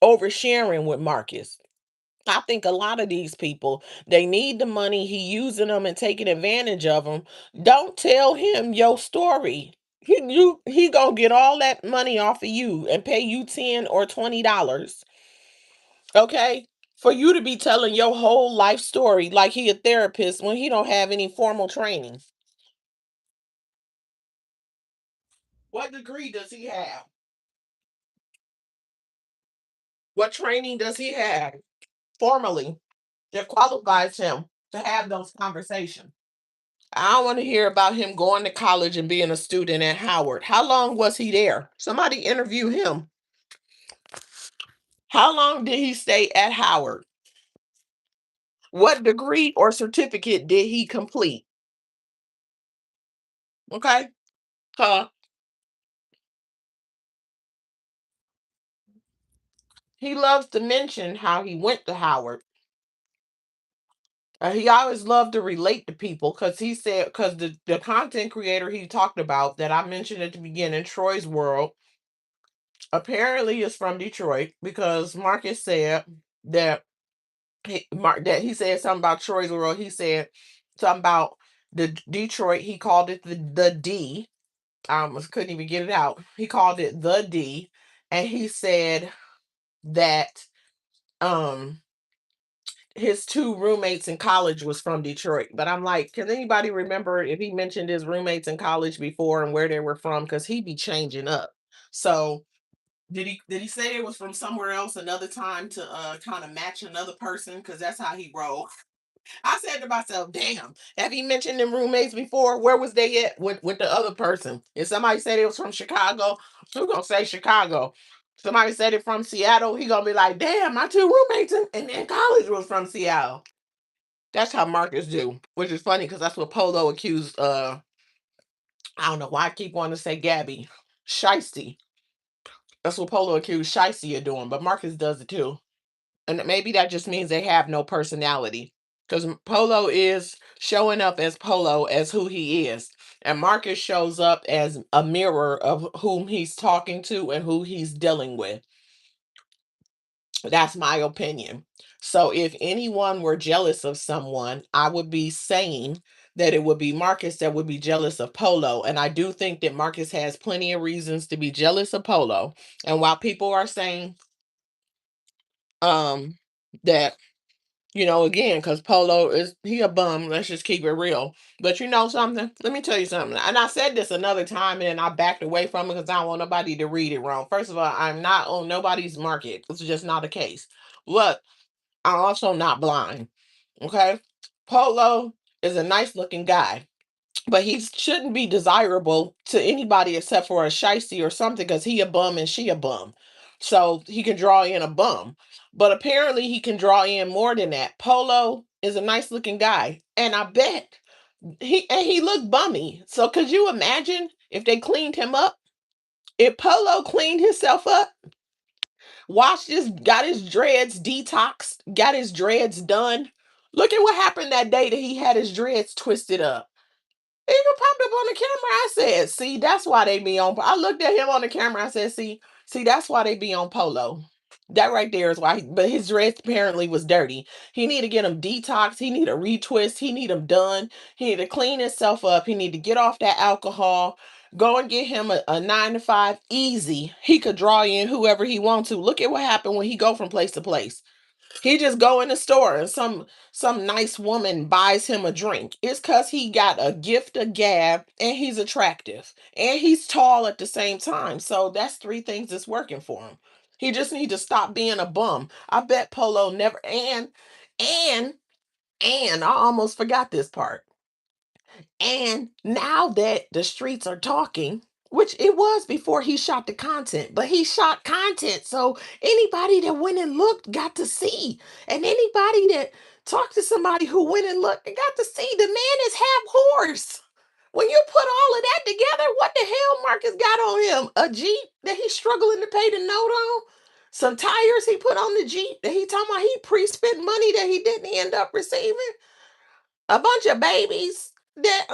B: oversharing with Marcus. I think a lot of these people, they need the money. He using them and taking advantage of them. Don't tell him your story. He gonna get all that money off of you and pay you $10 or $20, okay, for you to be telling your whole life story like he a therapist when he don't have any formal training. What degree does he have? What training does he have formally that qualifies him to have those conversations? I don't want to hear about him going to college and being a student at Howard. How long was he there? Somebody interview him. How long did he stay at Howard? What degree or certificate did he complete? Okay. Huh. He loves to mention how he went to Howard. He always loved to relate to people because he said, because the content creator he talked about that I mentioned at the beginning, Troy's World, apparently is from Detroit because Marcus said that that he said something about Troy's World. He said something about the Detroit. He called it the D. I almost couldn't even get it out. He called it the D, and he said that um his two roommates in college was from Detroit. But I'm like, can anybody remember if he mentioned his roommates in college before and where they were from? Because he be changing up. So did he say it was from somewhere else another time to kind of match another person? Because that's how he rolled. I said to myself, damn, have he mentioned them roommates before? Where was they at with the other person? If somebody said it was from Chicago, who gonna say Chicago? Somebody said it from Seattle, he gonna be like, damn, my two roommates in college was from Seattle. That's how Marcus do, which is funny because that's what Polo accused. I don't know why I keep wanting to say Gabby, Shiesty. That's what Polo accused Shiesty of doing, but Marcus does it too. And maybe that just means they have no personality because Polo is showing up as Polo as who he is, and Marcus shows up as a mirror of whom he's talking to and who he's dealing with. That's my opinion. So if anyone were jealous of someone, I would be saying that it would be Marcus that would be jealous of Polo. And I do think that Marcus has plenty of reasons to be jealous of Polo. And while people are saying um that, again, because Polo is he a bum, let's just keep it real. But you know something? Let me tell you something. And I said this another time and I backed away from it because I don't want nobody to read it wrong. First of all, I'm not on nobody's market. It's just not the case. Look, I'm also not blind. Okay. Polo is a nice looking guy, but he shouldn't be desirable to anybody except for a shiesty or something because he a bum and she a bum. So he can draw in a bum. But apparently he can draw in more than that. Polo is a nice looking guy. And I bet he looked bummy. So could you imagine if they cleaned him up? If Polo cleaned himself up, washed his, got his dreads detoxed, got his dreads done. Look at what happened that day that he had his dreads twisted up. He even popped up on the camera. I said, see, that's why they be on. I looked at him on the camera. I said, see, that's why they be on Polo. That right there is why. But his dress apparently was dirty. He need to get him detox. He need a retwist. He need him done. He need to clean himself up. He need to get off that alcohol. Go and get him a 9 to 5 easy. He could draw in whoever he wants to. Look at what happened when he go from place to place. He just go in the store and some nice woman buys him a drink. It's cause he got a gift of gab and he's attractive and he's tall at the same time. So that's three things that's working for him. He just need to stop being a bum. I bet Polo never and And I almost forgot this part. And now that the streets are talking, which it was before he shot the content, but he shot content. So anybody that went and looked got to see. And anybody that talked to somebody who went and looked and got to see, the man is half horse. When you put all of that together, what the hell Marcus got on him? A Jeep that he's struggling to pay the note on? Some tires he put on the Jeep that he talking about he pre-spent money that he didn't end up receiving? A bunch of babies that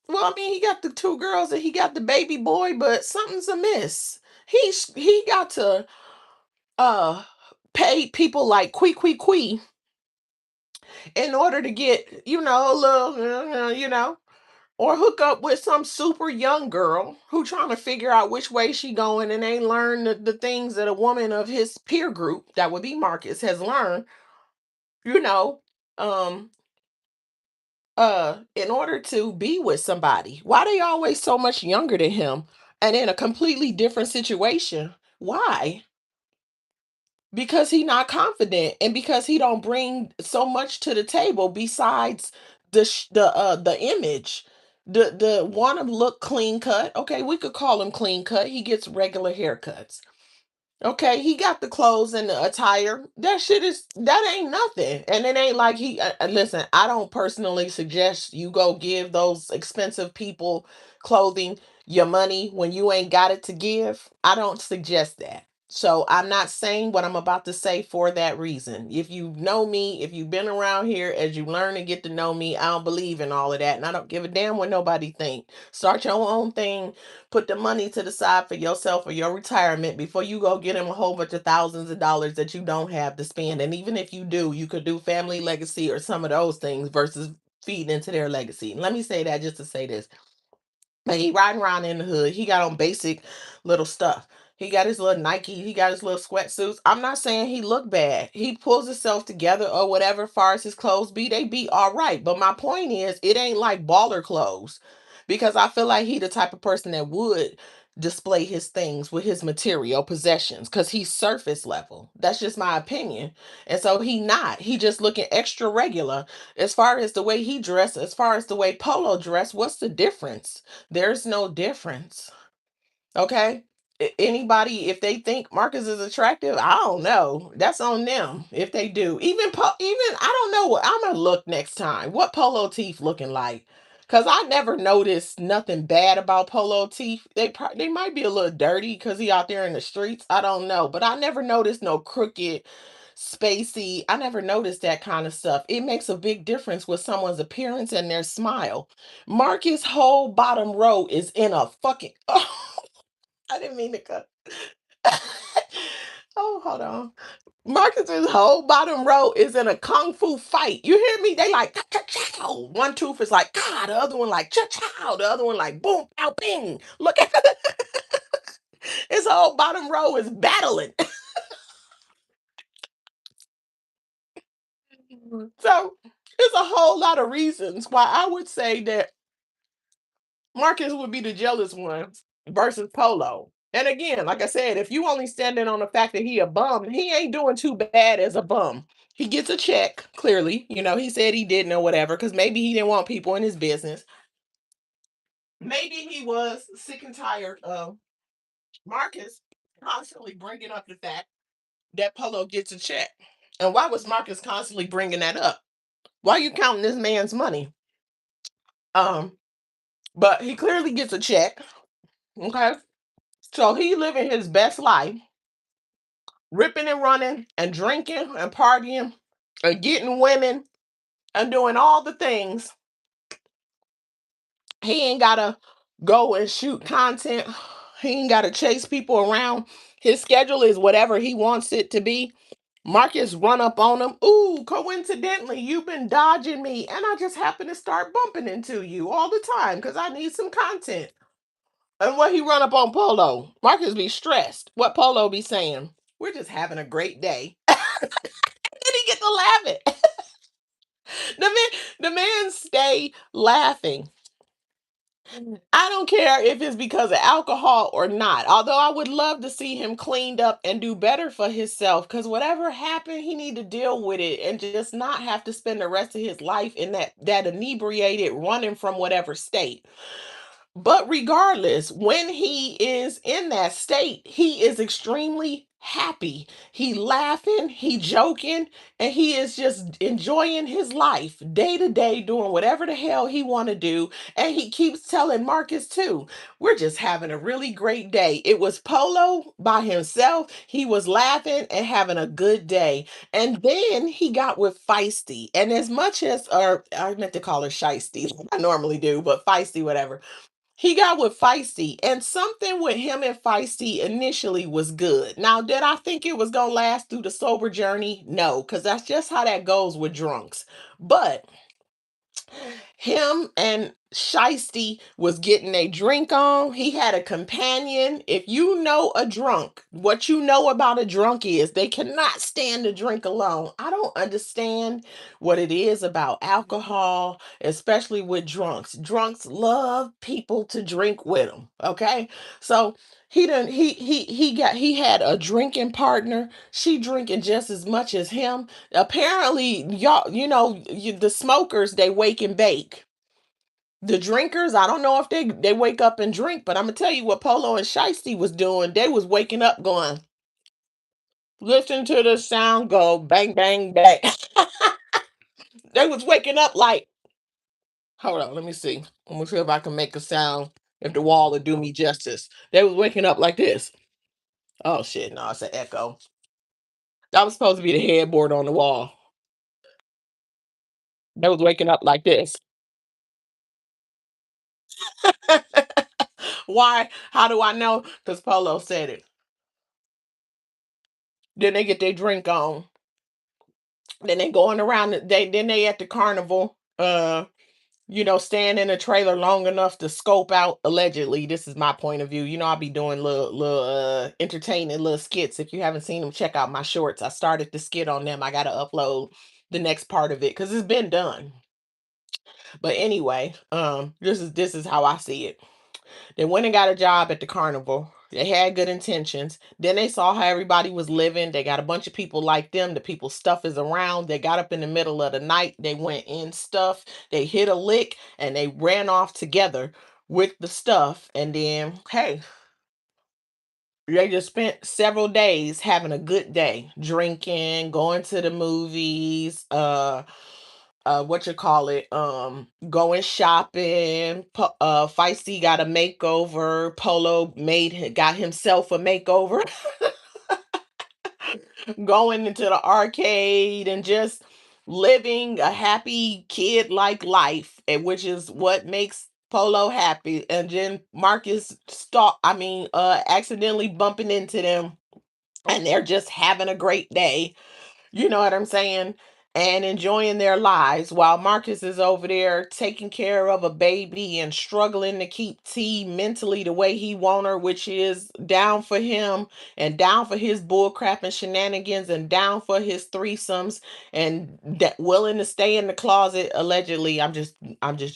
B: well, I mean, he got the two girls and he got the baby boy, but something's amiss. He got to uh pay people like Quee in order to get, a little, or hook up with some super young girl who trying to figure out which way she going and ain't learned the things that a woman of his peer group, that would be Marcus, has learned, you know, um in order to be with somebody. Why they always so much younger than him and in a completely different situation? Why? Because he not confident and because he don't bring so much to the table besides the image. The want to look clean cut. Okay, we could call him clean cut. He gets regular haircuts. Okay, he got the clothes and the attire. That ain't nothing. And it ain't like listen, I don't personally suggest you go give those expensive people clothing your money when you ain't got it to give. I don't suggest that. So I'm not saying what I'm about to say for that reason. If you know me, if you've been around here, as you learn and get to know me, I don't believe in all of that. And I don't give a damn what nobody think. Start your own thing, put the money to the side for yourself or your retirement before you go get him a whole bunch of thousands of dollars that you don't have to spend. And even if you do, you could do family legacy or some of those things versus feeding into their legacy. And let me say that just to say this. But he riding around in the hood. He got on basic little stuff. He got his little Nike. He got his little sweatsuits. I'm not saying he look bad. He pulls himself together or whatever. Far as his clothes be, they be all right. But my point is, it ain't like baller clothes, because I feel like he the type of person that would display his things with his material possessions because he's surface level. That's just my opinion. And so he not. He just looking extra regular. As far as the way he dressed, as far as the way Polo dressed, what's the difference? There's no difference. Okay. Anybody, if they think Marcus is attractive, I don't know. That's on them if they do. Even I don't know what I'm gonna look next time. What Polo teeth looking like? Cause I never noticed nothing bad about Polo teeth. They might be a little dirty because he out there in the streets. I don't know, but I never noticed no crooked, spacey. I never noticed that kind of stuff. It makes a big difference with someone's appearance and their smile. Marcus' whole bottom row is in a fucking. I didn't mean to cut. Oh, hold on. Marcus's whole bottom row is in a kung fu fight. You hear me? They like chow. One tooth is like ka, the other one like cha chow, the other one like boom pow ping. Look at his whole bottom row is battling. So there's a whole lot of reasons why I would say that Marcus would be the jealous one versus Polo. And again, like I said, if you only standing on the fact that he a bum, he ain't doing too bad as a bum. He gets a check, clearly. He said he didn't or whatever, because maybe he didn't want people in his business. Maybe he was sick and tired of Marcus constantly bringing up the fact that Polo gets a check. And why was Marcus constantly bringing that up? Why are you counting this man's money? Um, but he clearly gets a check. Okay. So he living his best life, ripping and running and drinking and partying and getting women and doing all the things. He ain't gotta go and shoot content. He ain't gotta chase people around. His schedule is whatever he wants it to be. Marcus run up on him. Ooh, coincidentally, you've been dodging me, and I just happen to start bumping into you all the time because I need some content. And what he run up on Polo, Marcus be stressed. What Polo be saying? We're just having a great day. Then he get to laughing. The man stay laughing. I don't care if it's because of alcohol or not. Although I would love to see him cleaned up and do better for himself, because whatever happened, he need to deal with it and just not have to spend the rest of his life in that inebriated running from whatever state. But regardless, when he is in that state, he is extremely happy. He laughing, he joking, and he is just enjoying his life day to day, doing whatever the hell he want to do. And he keeps telling Marcus too, we're just having a really great day. It was Polo by himself. He was laughing and having a good day. And then he got with Feisty. And as much as, or I meant to call her Shiesty, I normally do, but Feisty, whatever, he got with Feisty, and something with him and Feisty initially was good. Now, did I think it was gonna last through the sober journey? No, because that's just how that goes with drunks. But him and Shiesty was getting a drink on. He had a companion. If you know a drunk, what you know about a drunk is they cannot stand to drink alone. I don't understand what it is about alcohol, especially with drunks. Drunks love people to drink with them. Okay, so he had a drinking partner. She drinking just as much as him. Apparently, y'all, the smokers, they wake and bake. The drinkers, I don't know if they wake up and drink, but I'm gonna tell you what Polo and Shiesty was doing. They was waking up going, listen to the sound go bang bang bang. They was waking up like, hold on, let me see. Let me see if I can make a sound. If the wall will do me justice. They was waking up like this. Oh shit, no, it's an echo. That was supposed to be the headboard on the wall. They was waking up like this. Why? How do I know? Because Polo said it. Then they get their drink on. Then they going around. They at the carnival. Staying in a trailer long enough to scope out. Allegedly, this is my point of view. I'll be doing little entertaining little skits. If you haven't seen them, check out my shorts. I started the skit on them. I got to upload the next part of it because it's been done. But anyway, this is how I see it. They went and got a job at the carnival. They had good intentions. Then they saw how everybody was living. They got a bunch of people like them. The people stuff is around. They got up in the middle of the night. They went in stuff. They hit a lick and they ran off together with the stuff. And then, hey, they just spent several days having a good day, drinking, going to the movies, what you call it, going shopping. Feisty got a makeover. Polo got himself a makeover. Going into the arcade and just living a happy kid like life, and which is what makes Polo happy. And then Marcus accidentally bumping into them, and they're just having a great day. You know what I'm saying? And enjoying their lives while Marcus is over there taking care of a baby and struggling to keep T mentally the way he want her, which is down for him and down for his bullcrap and shenanigans and down for his threesomes and that willing to stay in the closet. Allegedly, I'm just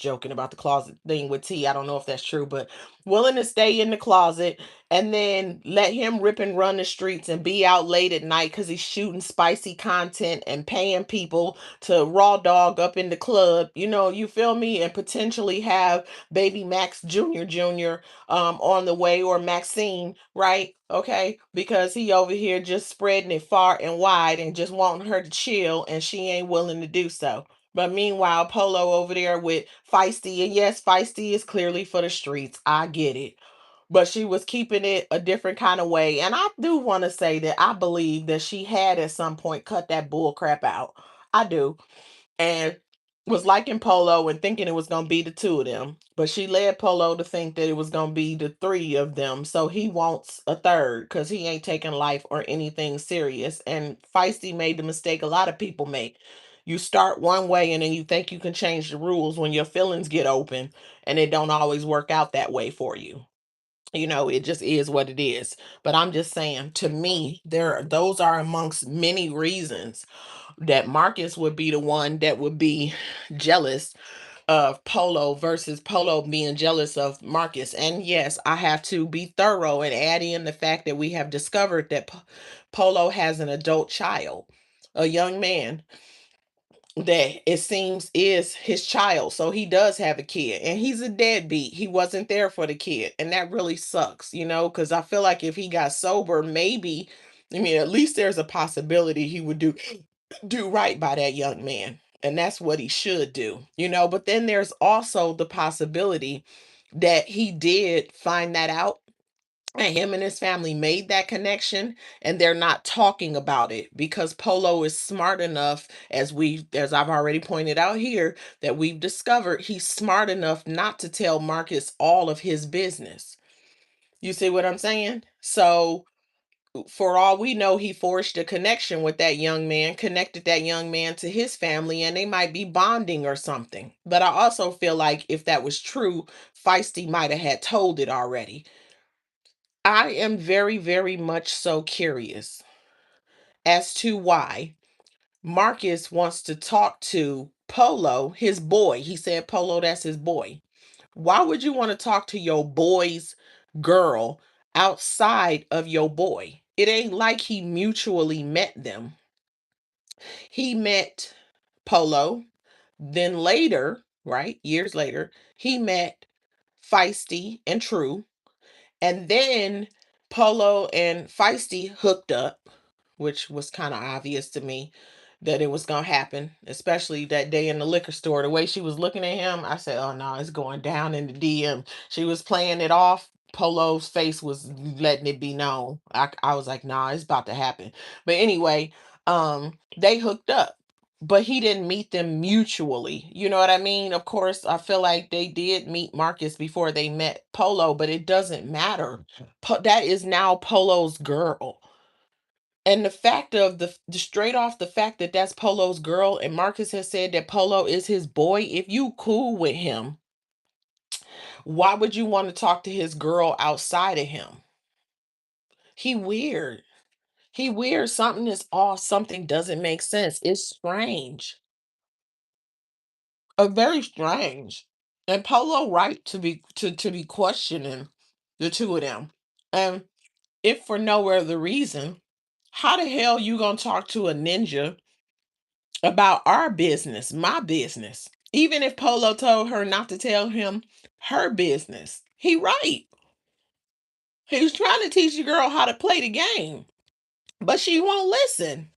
B: joking about the closet thing with T. I don't know if that's true, but willing to stay in the closet and then let him rip and run the streets and be out late at night because he's shooting spicy content and paying people to raw dog up in the club. You feel me? And potentially have baby Max Jr. on the way, or Maxine, right? Okay, because he over here just spreading it far and wide and just wanting her to chill, and she ain't willing to do so. But meanwhile, Polo over there with Feisty, and yes, Feisty is clearly for the streets. I get it, but she was keeping it a different kind of way. And I do want to say that I believe that she had at some point cut that bull crap out. I do. And was liking Polo and thinking it was going to be the two of them. But she led Polo to think that it was going to be the three of them. So he wants a third because he ain't taking life or anything serious. And Feisty made the mistake a lot of people make. You start one way and then you think you can change the rules when your feelings get open, and it don't always work out that way for you. It just is what it is. But I'm just saying, to me, those are amongst many reasons that Marcus would be the one that would be jealous of Polo versus Polo being jealous of Marcus. And yes, I have to be thorough and add in the fact that we have discovered that Polo has an adult child, a young man that it seems is his child. So he does have a kid and he's a deadbeat. He wasn't there for the kid. And that really sucks, because I feel like if he got sober, maybe, I mean, at least there's a possibility he would do right by that young man. And that's what he should do. But then there's also the possibility that he did find that out and him and his family made that connection and they're not talking about it because Polo is smart enough, as I've already pointed out here, that we've discovered he's smart enough not to tell Marcus all of his business. You see what I'm saying? So for all we know, he forged a connection with that young man, connected that young man to his family, and they might be bonding or something. But I also feel like if that was true, Feisty might have had told it already. I am very, very much so curious as to why Marcus wants to talk to Polo, his boy. He said Polo, that's his boy. Why would you want to talk to your boy's girl outside of your boy? It ain't like he mutually met them. He met Polo, then later, right? Years later, he met Feisty and True. And then Polo and Feisty hooked up, which was kind of obvious to me that it was going to happen, especially that day in the liquor store. The way she was looking at him, I said, oh no, it's going down in the DM. She was playing it off. Polo's face was letting it be known. I was like, nah, it's about to happen. But anyway, they hooked up. But he didn't meet them mutually. You know what I mean? Of course, I feel like they did meet Marcus before they met Polo, but it doesn't matter. That is now Polo's girl. And the fact of the straight off the fact that that's Polo's girl and Marcus has said that Polo is his boy, if you cool with him, why would you want to talk to his girl outside of him? He weird. He weird. Something is off. Something doesn't make sense. It's strange. Very strange. And Polo right to be questioning the two of them. And if for no other reason, how the hell you gonna talk to a ninja about our business, my business? Even if Polo told her not to tell him her business. He right. He's trying to teach the girl how to play the game. But she won't listen.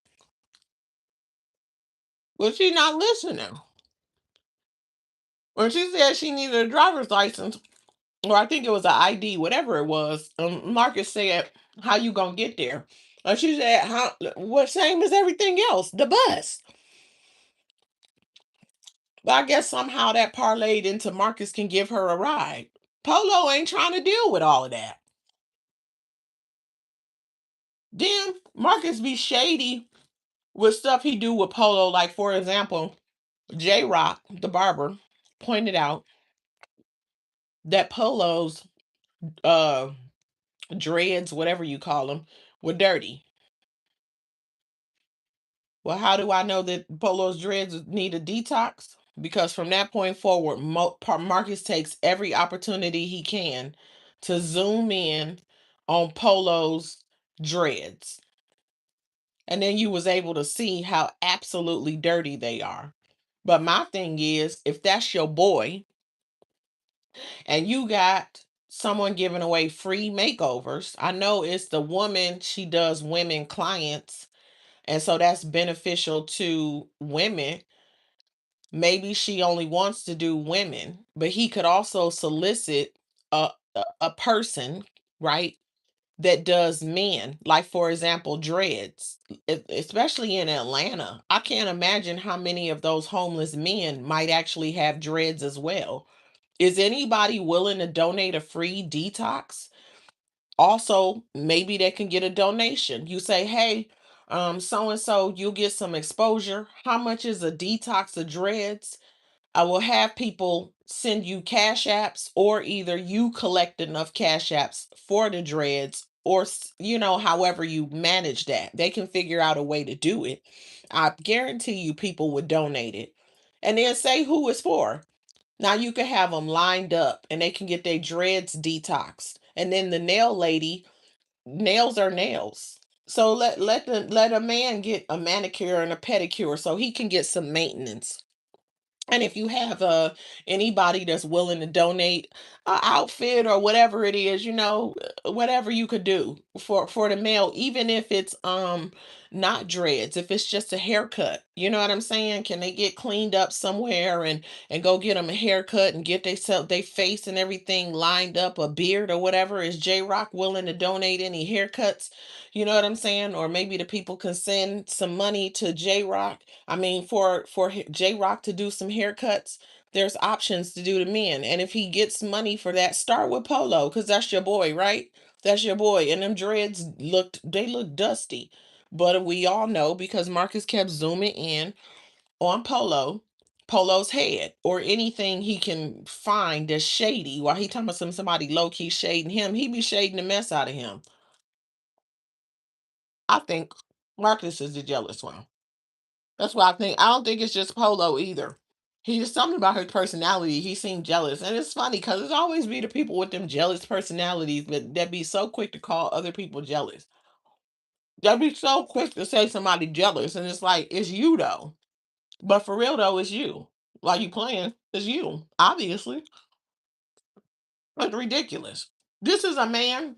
B: Well, she's not listening. When she said she needed a driver's license, or I think it was an ID, whatever it was. Marcus said, "How you gonna get there?" And she said, "How? What? Same as everything else, the bus." But I guess somehow that parlayed into Marcus can give her a ride. Polo ain't trying to deal with all of that. Then Marcus be shady with stuff he do with Polo. Like for example, J Rock, the barber, pointed out that Polo's uh dreads, whatever you call them, were dirty. Well, how do I know that Polo's dreads need a detox? Because from that point forward, Marcus takes every opportunity he can to zoom in on Polo's dreads. And then you was able to see how absolutely dirty they are. But my thing is, if that's your boy and you got someone giving away free makeovers, I know it's the woman, she does women clients, and so that's beneficial to women. Maybe she only wants to do women, but he could also solicit a person, right, that does men. Like for example, dreads. Especially in Atlanta. I can't imagine how many of those homeless men might actually have dreads as well. Is anybody willing to donate a free detox? Also, maybe they can get a donation. You say, hey, so and so, you'll get some exposure. How much is a detox of dreads? I will have people send you cash apps, or either you collect enough cash apps for the dreads, or however you manage that. They can figure out a way to do it. I guarantee you people would donate it. And then say who it's for. Now you can have them lined up and they can get their dreads detoxed. And then the nail lady, nails are nails. So let a man get a manicure and a pedicure so he can get some maintenance. And if you have anybody that's willing to donate a outfit or whatever it is, whatever you could do for the male, even if it's not dreads, if it's just a haircut, you know what I'm saying? Can they get cleaned up somewhere and go get them a haircut and get they face and everything lined up, a beard or whatever? Is J Rock willing to donate any haircuts? You know what I'm saying? Or maybe the people can send some money to J Rock. I mean, for J Rock to do some haircuts, there's options to do to men. And if he gets money for that, start with Polo, because that's your boy, right? That's your boy. And them dreads look dusty. But we all know because Marcus kept zooming in on Polo's head, or anything he can find that's shady while he talking about somebody low key shading him, he be shading the mess out of him. I think Marcus is the jealous one. That's what I think. I don't think it's just Polo either. He just something about his personality. He seemed jealous, and it's funny because it's always be the people with them jealous personalities that be so quick to call other people jealous. They'll be so quick to say somebody jealous, and it's like it's you though. But for real though, it's you. While you playing, it's you. Obviously, it's ridiculous. This is a man.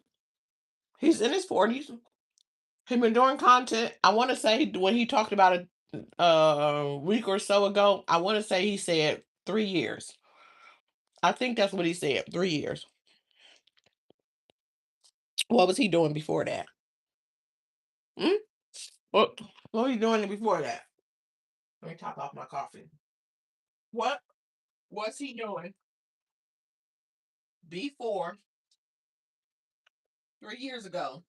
B: He's in his 40s. He's been doing content. I want to say when he talked about it a week or so ago, I want to say he said 3 years. I think that's what he said. 3 years. What was he doing before that? Hmm? What what was he doing before that? Let me top off my coffee. What was he doing before 3 years ago?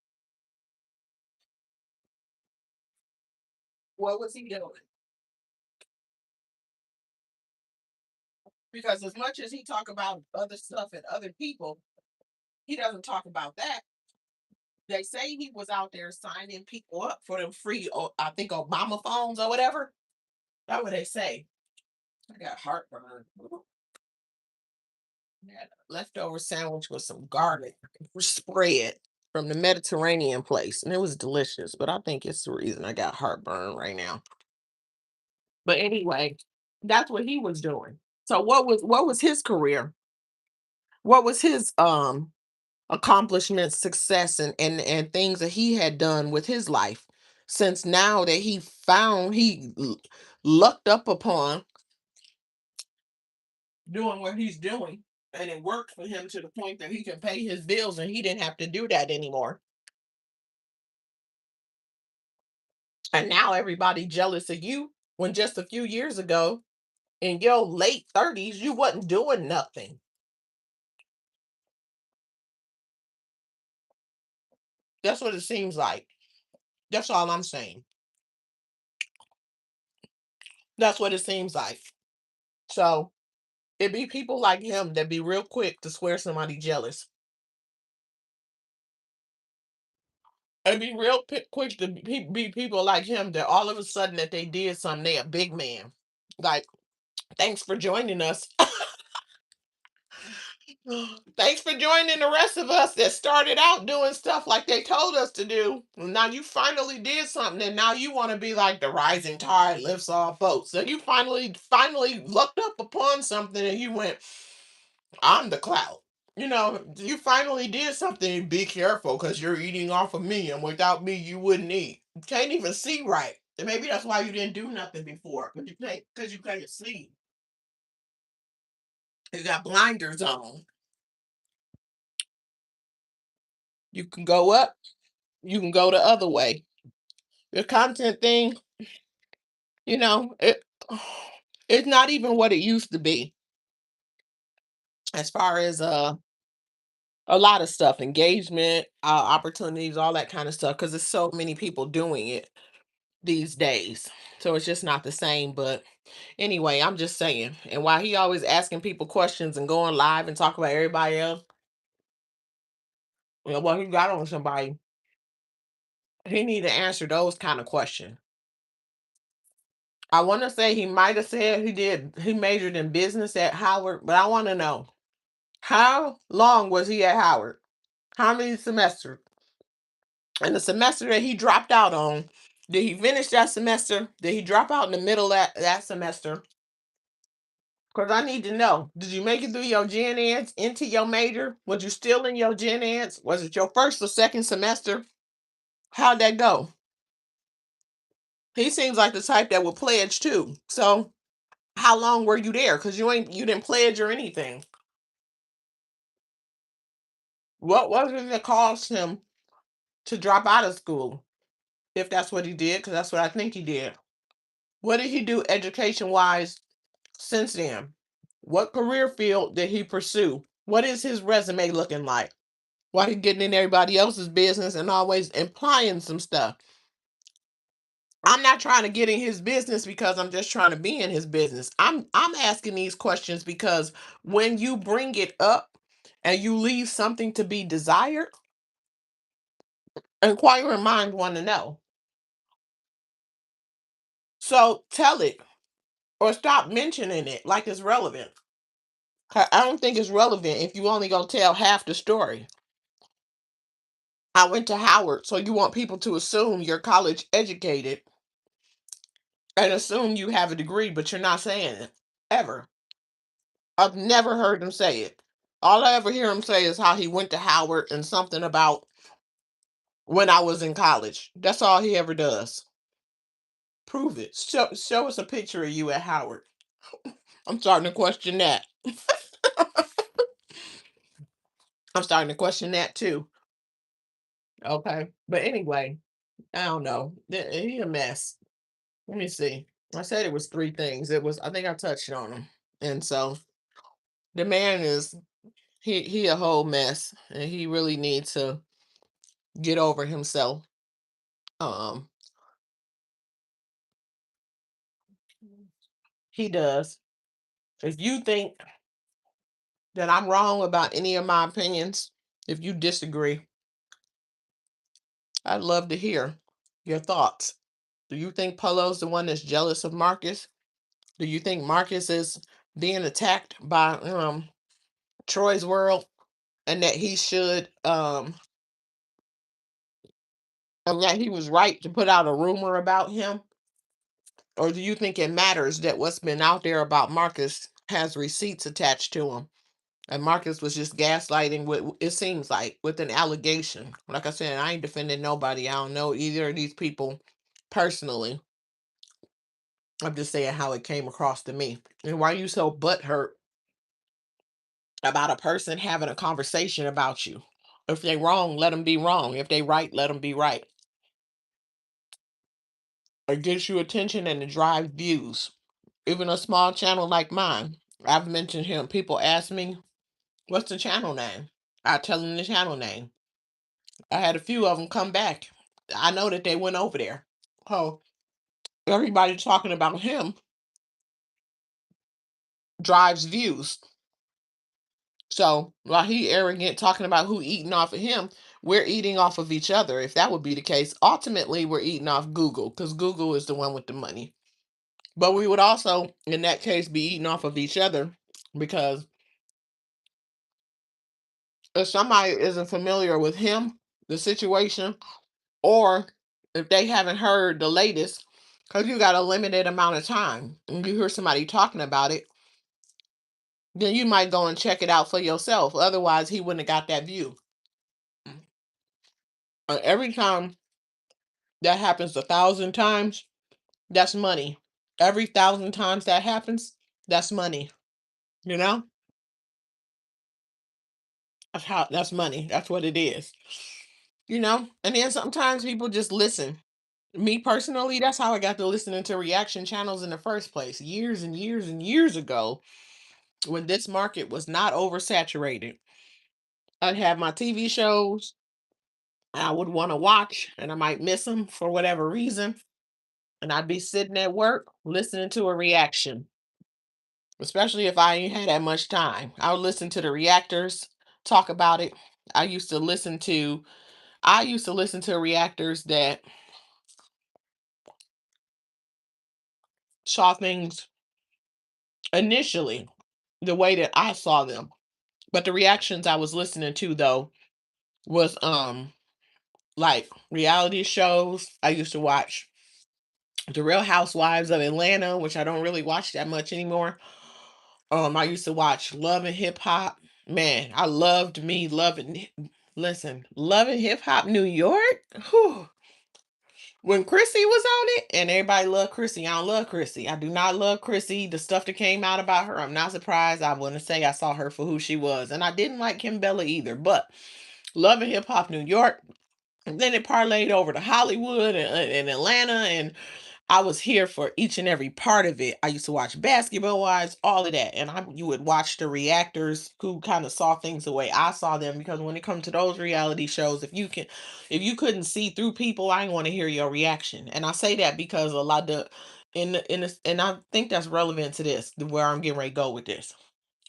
B: What was he doing? Because as much as he talk about other stuff and other people, he doesn't talk about that. They say he was out there signing people up for them free, I think Obama phones or whatever. That's what they say. I got heartburn. Had a leftover sandwich with some garlic spread from the Mediterranean place, and it was delicious. But I think it's the reason I got heartburn right now. But anyway, that's what he was doing. So what was his career? What was his accomplishments, success, and things that he had done with his life since now that lucked up upon doing what he's doing, and it worked for him to the point that he can pay his bills and he didn't have to do that anymore. And now everybody jealous of you when just a few years ago in your late 30s you wasn't doing nothing. That's what it seems like. That's all I'm saying. That's what it seems like. So it be people like him that be real quick to swear somebody jealous. It be real quick to be people like him that all of a sudden that they did something, they a big man. Like, thanks for joining us. Thanks for joining the rest of us that started out doing stuff like they told us to do. Now you finally did something, and now you want to be like the rising tide lifts all boats. So you finally looked up upon something, and you went, "I'm the clout." You finally did something. Be careful, because you're eating off of me, and without me, you wouldn't eat. You can't even see right. And maybe that's why you didn't do nothing before, because you can't see. You got blinders on. You can go up, you can go the other way. The content thing, you know, it it's not even what it used to be as far as a lot of stuff, engagement, opportunities, all that kind of stuff, because there's so many people doing it these days. So it's just not the same. But anyway, I'm just saying. And while he always asking people questions and going live and talk about everybody else, well, he got on somebody. He need to answer those kind of questions. I want to say he might have said he majored in business at Howard, but I want to know how long was he at Howard? How many semesters? And the semester that he dropped out on, did he finish that semester? Did he drop out in the middle of that semester? Because I need to know. Did you make it through your gen eds into your major? Was you still in your gen eds? Was it your first or second semester? How'd that go? He seems like the type that would pledge too. So how long were you there? Because you didn't pledge or anything. What was it that caused him to drop out of school? If that's what he did, because that's what I think he did. What did he do education wise since then? What career field did he pursue? What is his resume looking like? Why he getting in everybody else's business and always implying some stuff? I'm not trying to get in his business because I'm just trying to be in his business. I'm asking these questions because when you bring it up and you leave something to be desired, inquiring minds want to know. So tell it or stop mentioning it like it's relevant. I don't think it's relevant if you only gonna tell half the story. I went to Howard, so you want people to assume you're college educated and assume you have a degree, but you're not saying it ever. I've never heard him say it. All I ever hear him say is how he went to Howard and something about when I was in college. That's all he ever does. Prove it. Show us a picture of you at Howard. I'm starting to question that. I'm starting to question that too. Okay. But anyway, I don't know. He a mess. Let me see. I said it was three things. I think I touched on them. And so the man is he a whole mess and he really needs to get over himself. Um he does. If you think that I'm wrong about any of my opinions, if you disagree, I'd love to hear your thoughts. Do you think Polo's the one that's jealous of Marcus? Do you think Marcus is being attacked by Troy's world and that he should and that he was right to put out a rumor about him? Or do you think it matters that what's been out there about Marcus has receipts attached to him? And Marcus was just gaslighting with it seems like with an allegation. Like I said, I ain't defending nobody. I don't know either of these people personally. I'm just saying how it came across to me. And why are you so butthurt about a person having a conversation about you? If they wrong, let them be wrong. If they right, let them be right. It gets you attention and it drives views. Even a small channel like mine, I've mentioned him. People ask me, what's the channel name? I tell them the channel name. I had a few of them come back. I know that they went over there. Oh, everybody talking about him drives views. So while he arrogant talking about who eating off of him, we're eating off of each other. If that would be the case, ultimately we're eating off Google because Google is the one with the money. But we would also, in that case, be eating off of each other because if somebody isn't familiar with him, the situation, or if they haven't heard the latest, because you got a limited amount of time and you hear somebody talking about it, then you might go and check it out for yourself. Otherwise, he wouldn't have got that view. Every time that happens 1,000 times, that's money. Every 1,000 times that happens, that's money. You know, that's money. That's what it is. You know, and then sometimes people just listen. Me personally, that's how I got to listening to reaction channels in the first place, years and years and years ago, when this market was not oversaturated. I'd have my TV shows I would want to watch, and I might miss them for whatever reason. And I'd be sitting at work listening to a reaction, especially if I ain't had that much time. I would listen to the reactors talk about it. I used to listen to I used to listen to reactors that saw things initially the way that I saw them. But the reactions I was listening to though was like reality shows. I used to watch The Real Housewives of Atlanta, which I don't really watch that much anymore. I used to watch Love and Hip Hop. Man, I loved me loving listen, Loving Hip Hop New York. Whew. When Chrissy was on it, and everybody loved Chrissy. I don't love Chrissy. I do not love Chrissy. The stuff that came out about her, I'm not surprised. I want to say I saw her for who she was. And I didn't like Kim Bella either. But Love and Hip Hop New York, and then it parlayed over to Hollywood and Atlanta, and I was here for each and every part of it. I used to watch Basketball Wives, all of that, and you would watch the reactors who kind of saw things the way I saw them. Because when it comes to those reality shows, if you couldn't see through people, I want to hear your reaction. And I say that because a lot of and I think that's relevant to this, where I'm getting ready to go with this.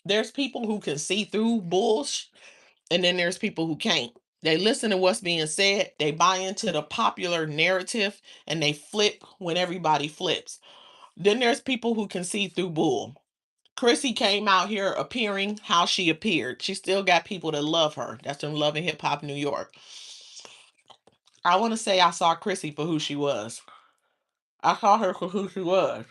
B: There's people who can see through bullshit, and then there's people who can't. They listen to what's being said, they buy into the popular narrative, and they flip when everybody flips. Then there's people who can see through bull. Chrissy came out here appearing how she appeared. She still got people that love her. That's in Love and Hip Hop New York. I want to say I saw Chrissy for who she was. I saw her for who she was.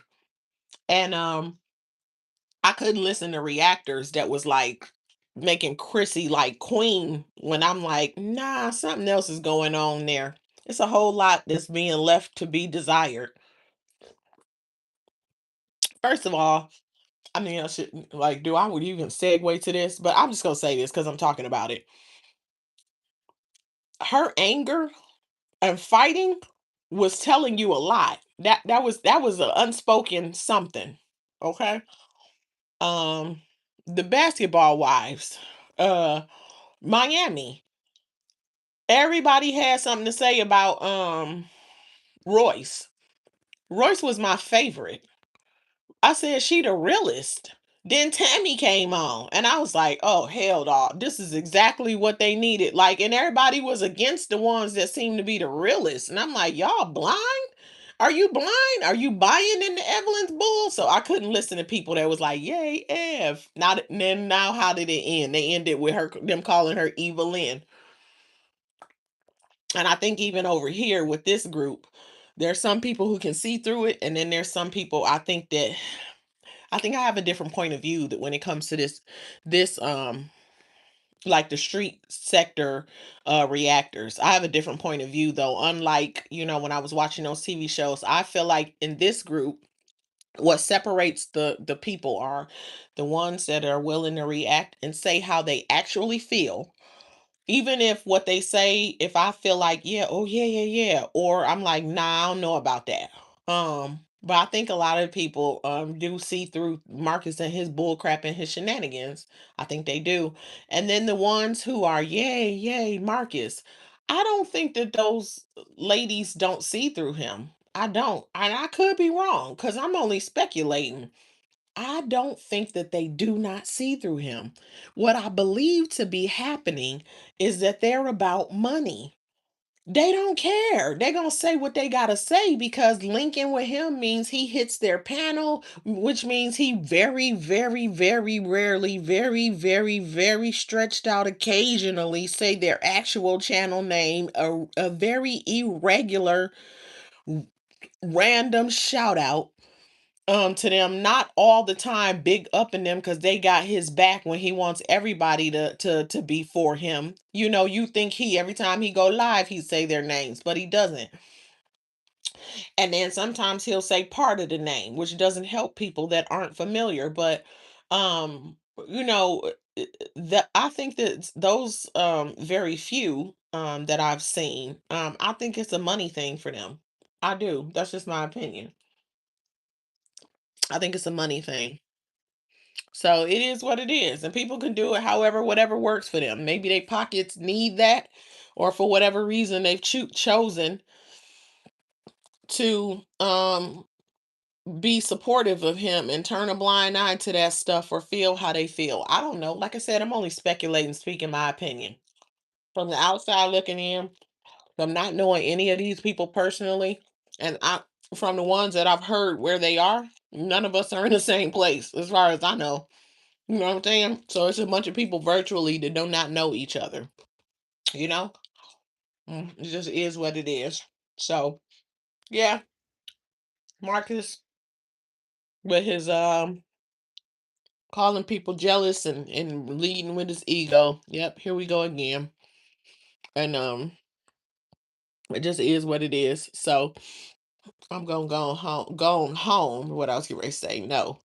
B: And I couldn't listen to reactors that was like making Chrissy like queen when I'm like, nah, something else is going on there. It's a whole lot that's being left to be desired. First of all, I mean, I should like, do I would even segue to this, but I'm just gonna say this because I'm talking about it. Her anger and fighting was telling you a lot. That was an unspoken something. Okay. Um, the Basketball Wives, uh, Miami. Everybody had something to say about Royce. Royce was my favorite. I said she the realest. Then Tammy came on, and I was like, "Oh hell, dog! This is exactly what they needed." Like, and everybody was against the ones that seemed to be the realest, and I'm like, "Y'all blind? Are you blind? Are you buying into Evelyn's bull?" So I couldn't listen to people that was like, "Yay, Ev!" Now, how did it end? They ended with them calling her Evelyn. And I think even over here with this group, there's some people who can see through it, and then there's some people I think I have a different point of view that when it comes to this like the street sector reactors. I have a different point of view though. Unlike, when I was watching those TV shows, I feel like in this group, what separates the people are the ones that are willing to react and say how they actually feel, even if what they say, if I feel like, yeah, oh yeah, yeah, yeah, or I'm like, nah, I don't know about that. But I think a lot of people do see through Marcus and his bull crap and his shenanigans. I think they do. And then the ones who are, yay, yay, Marcus. I don't think that those ladies don't see through him. I don't. And I could be wrong because I'm only speculating. I don't think that they do not see through him. What I believe to be happening is that they're about money. They don't care. They're going to say what they got to say because linking with him means he hits their panel, which means he very, very, very rarely, very, very, very stretched out occasionally say their actual channel name, a very irregular, random shout out to them, not all the time big up in them because they got his back when he wants everybody to be for him. You think he every time he go live he say their names, but he doesn't. And then sometimes he'll say part of the name, which doesn't help people that aren't familiar. But um that I think that those very few that I've seen, I think it's a money thing for them. I do. That's just my opinion. I think it's a money thing. So it is what it is, and people can do it however, whatever works for them. Maybe their pockets need that, or for whatever reason they've chosen to be supportive of him and turn a blind eye to that stuff or feel how they feel. I don't know. Like I said, I'm only speculating, speaking my opinion from the outside looking in, from not knowing any of these people personally, and I from the ones that I've heard where they are. None of us are in the same place, as far as I know. You know what I'm saying? So it's a bunch of people virtually that do not know each other. You know, it just is what it is. So yeah, Marcus with his calling people jealous and leading with his ego. Yep, here we go again. And it just is what it is. So I'm gonna go home. What else you ready to say? No.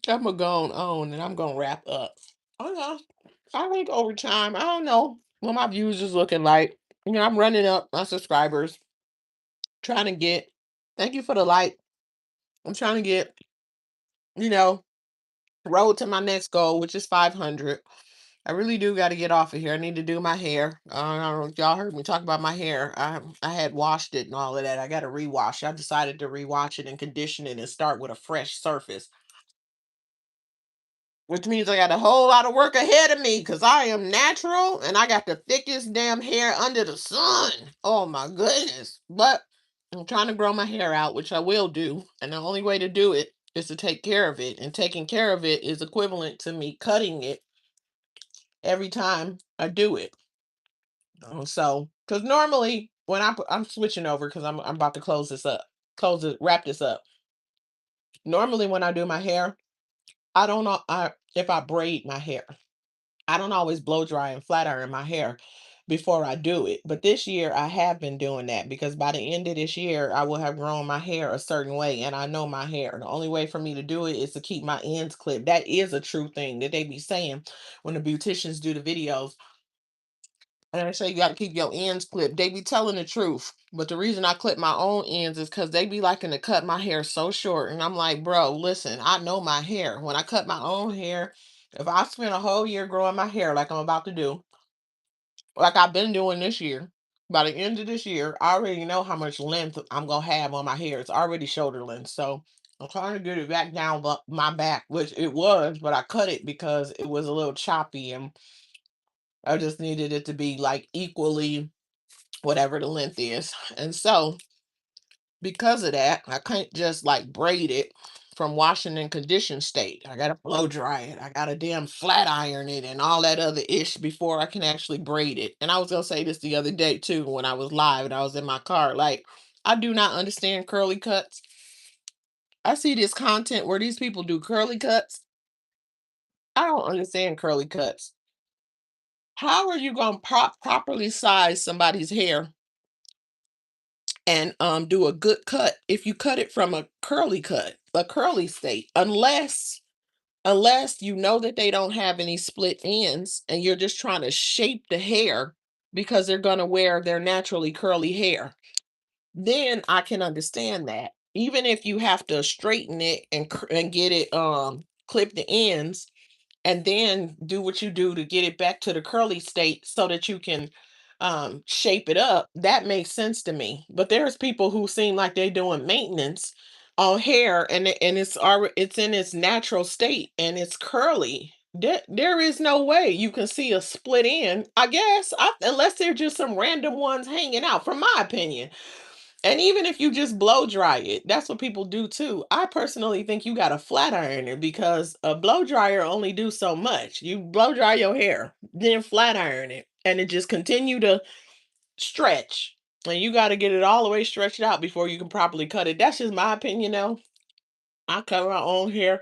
B: I'm gonna go on and I'm gonna wrap up. Oh no, I think over time, I don't know what my views is looking like. I'm running up my subscribers, trying to get. Thank you for the like. I'm trying to get, you know, road to my next goal, which is 500. I really do got to get off of here. I need to do my hair. I don't know if y'all heard me talk about my hair. I had washed it and all of that. I got to rewash. I decided to rewash it and condition it and start with a fresh surface, which means I got a whole lot of work ahead of me because I am natural and I got the thickest damn hair under the sun. Oh my goodness. But I'm trying to grow my hair out, which I will do. And the only way to do it is to take care of it. And taking care of it is equivalent to me cutting it every time I do it. So, because normally when I'm switching over because I'm about to close this up, wrap this up. Normally when I do my hair, I don't know if I braid my hair. I don't always blow dry and flat iron my hair before I do it. But this year I have been doing that because by the end of this year, I will have grown my hair a certain way and I know my hair. The only way for me to do it is to keep my ends clipped. That is a true thing that they be saying when the beauticians do the videos. And I say you got to keep your ends clipped. They be telling the truth. But the reason I clip my own ends is because they be liking to cut my hair so short. And I'm like, bro, listen, I know my hair. When I cut my own hair, if I spend a whole year growing my hair like I'm about to do, like I've been doing this year, by the end of this year, I already know how much length I'm gonna have on my hair. It's already shoulder length. So I'm trying to get it back down my back, which it was, but I cut it because it was a little choppy and I just needed it to be like equally whatever the length is. And so because of that, I can't just like braid it from washing and condition state. I gotta blow dry it. I gotta damn flat iron it and all that other ish before I can actually braid it. And I was gonna say this the other day too when I was live and I was in my car. Like, I do not understand curly cuts. I see this content where these people do curly cuts. I don't understand curly cuts. How are you gonna properly size somebody's hair and do a good cut if you cut it from a curly cut, a curly state, unless you know that they don't have any split ends and you're just trying to shape the hair because they're going to wear their naturally curly hair. Then I can understand that. Even if you have to straighten it and get it clip the ends and then do what you do to get it back to the curly state so that you can shape it up, that makes sense to me. But there's people who seem like they're doing maintenance on hair and it's already it's in its natural state and it's curly. There is no way you can see a split end, I guess, unless they're just some random ones hanging out, from my opinion. And even if you just blow dry it, that's what people do too. I personally think you got to flat iron it because a blow dryer only do so much. You blow dry your hair, then flat iron it, and it just continue to stretch. And you got to get it all the way stretched out before you can properly cut it. That's just my opinion, though. I cut my own hair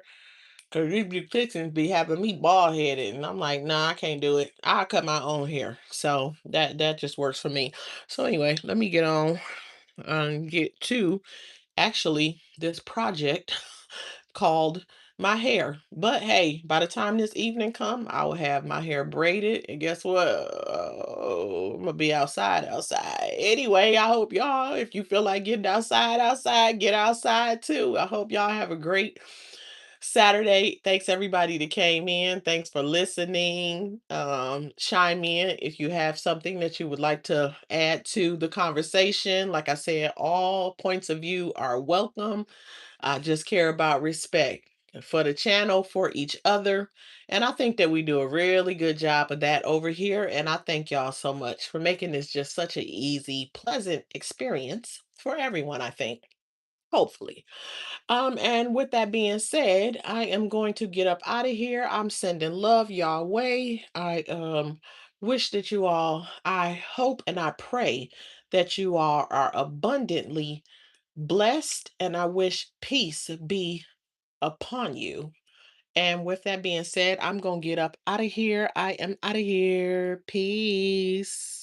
B: because these beauticians be having me bald headed, and I'm like, nah, I can't do it. I cut my own hair, so that just works for me. So anyway, let me get on and get to actually this project called my hair. But hey, by the time this evening come, I will have my hair braided. And guess what? I'm gonna be outside. Anyway, I hope y'all, if you feel like getting outside, get outside too. I hope y'all have a great Saturday. Thanks everybody that came in. Thanks for listening. Chime in if you have something that you would like to add to the conversation. Like I said, all points of view are welcome. I just care about respect for the channel, for each other. And I think that we do a really good job of that over here. And I thank y'all so much for making this just such an easy, pleasant experience for everyone, I think. hopefully. And with that being said, I am going to get up out of here. I'm sending love y'all way. I wish that you all, I hope and I pray that you all are abundantly blessed, and I wish peace be upon you. And with that being said, I'm going to get up out of here. I am out of here. Peace.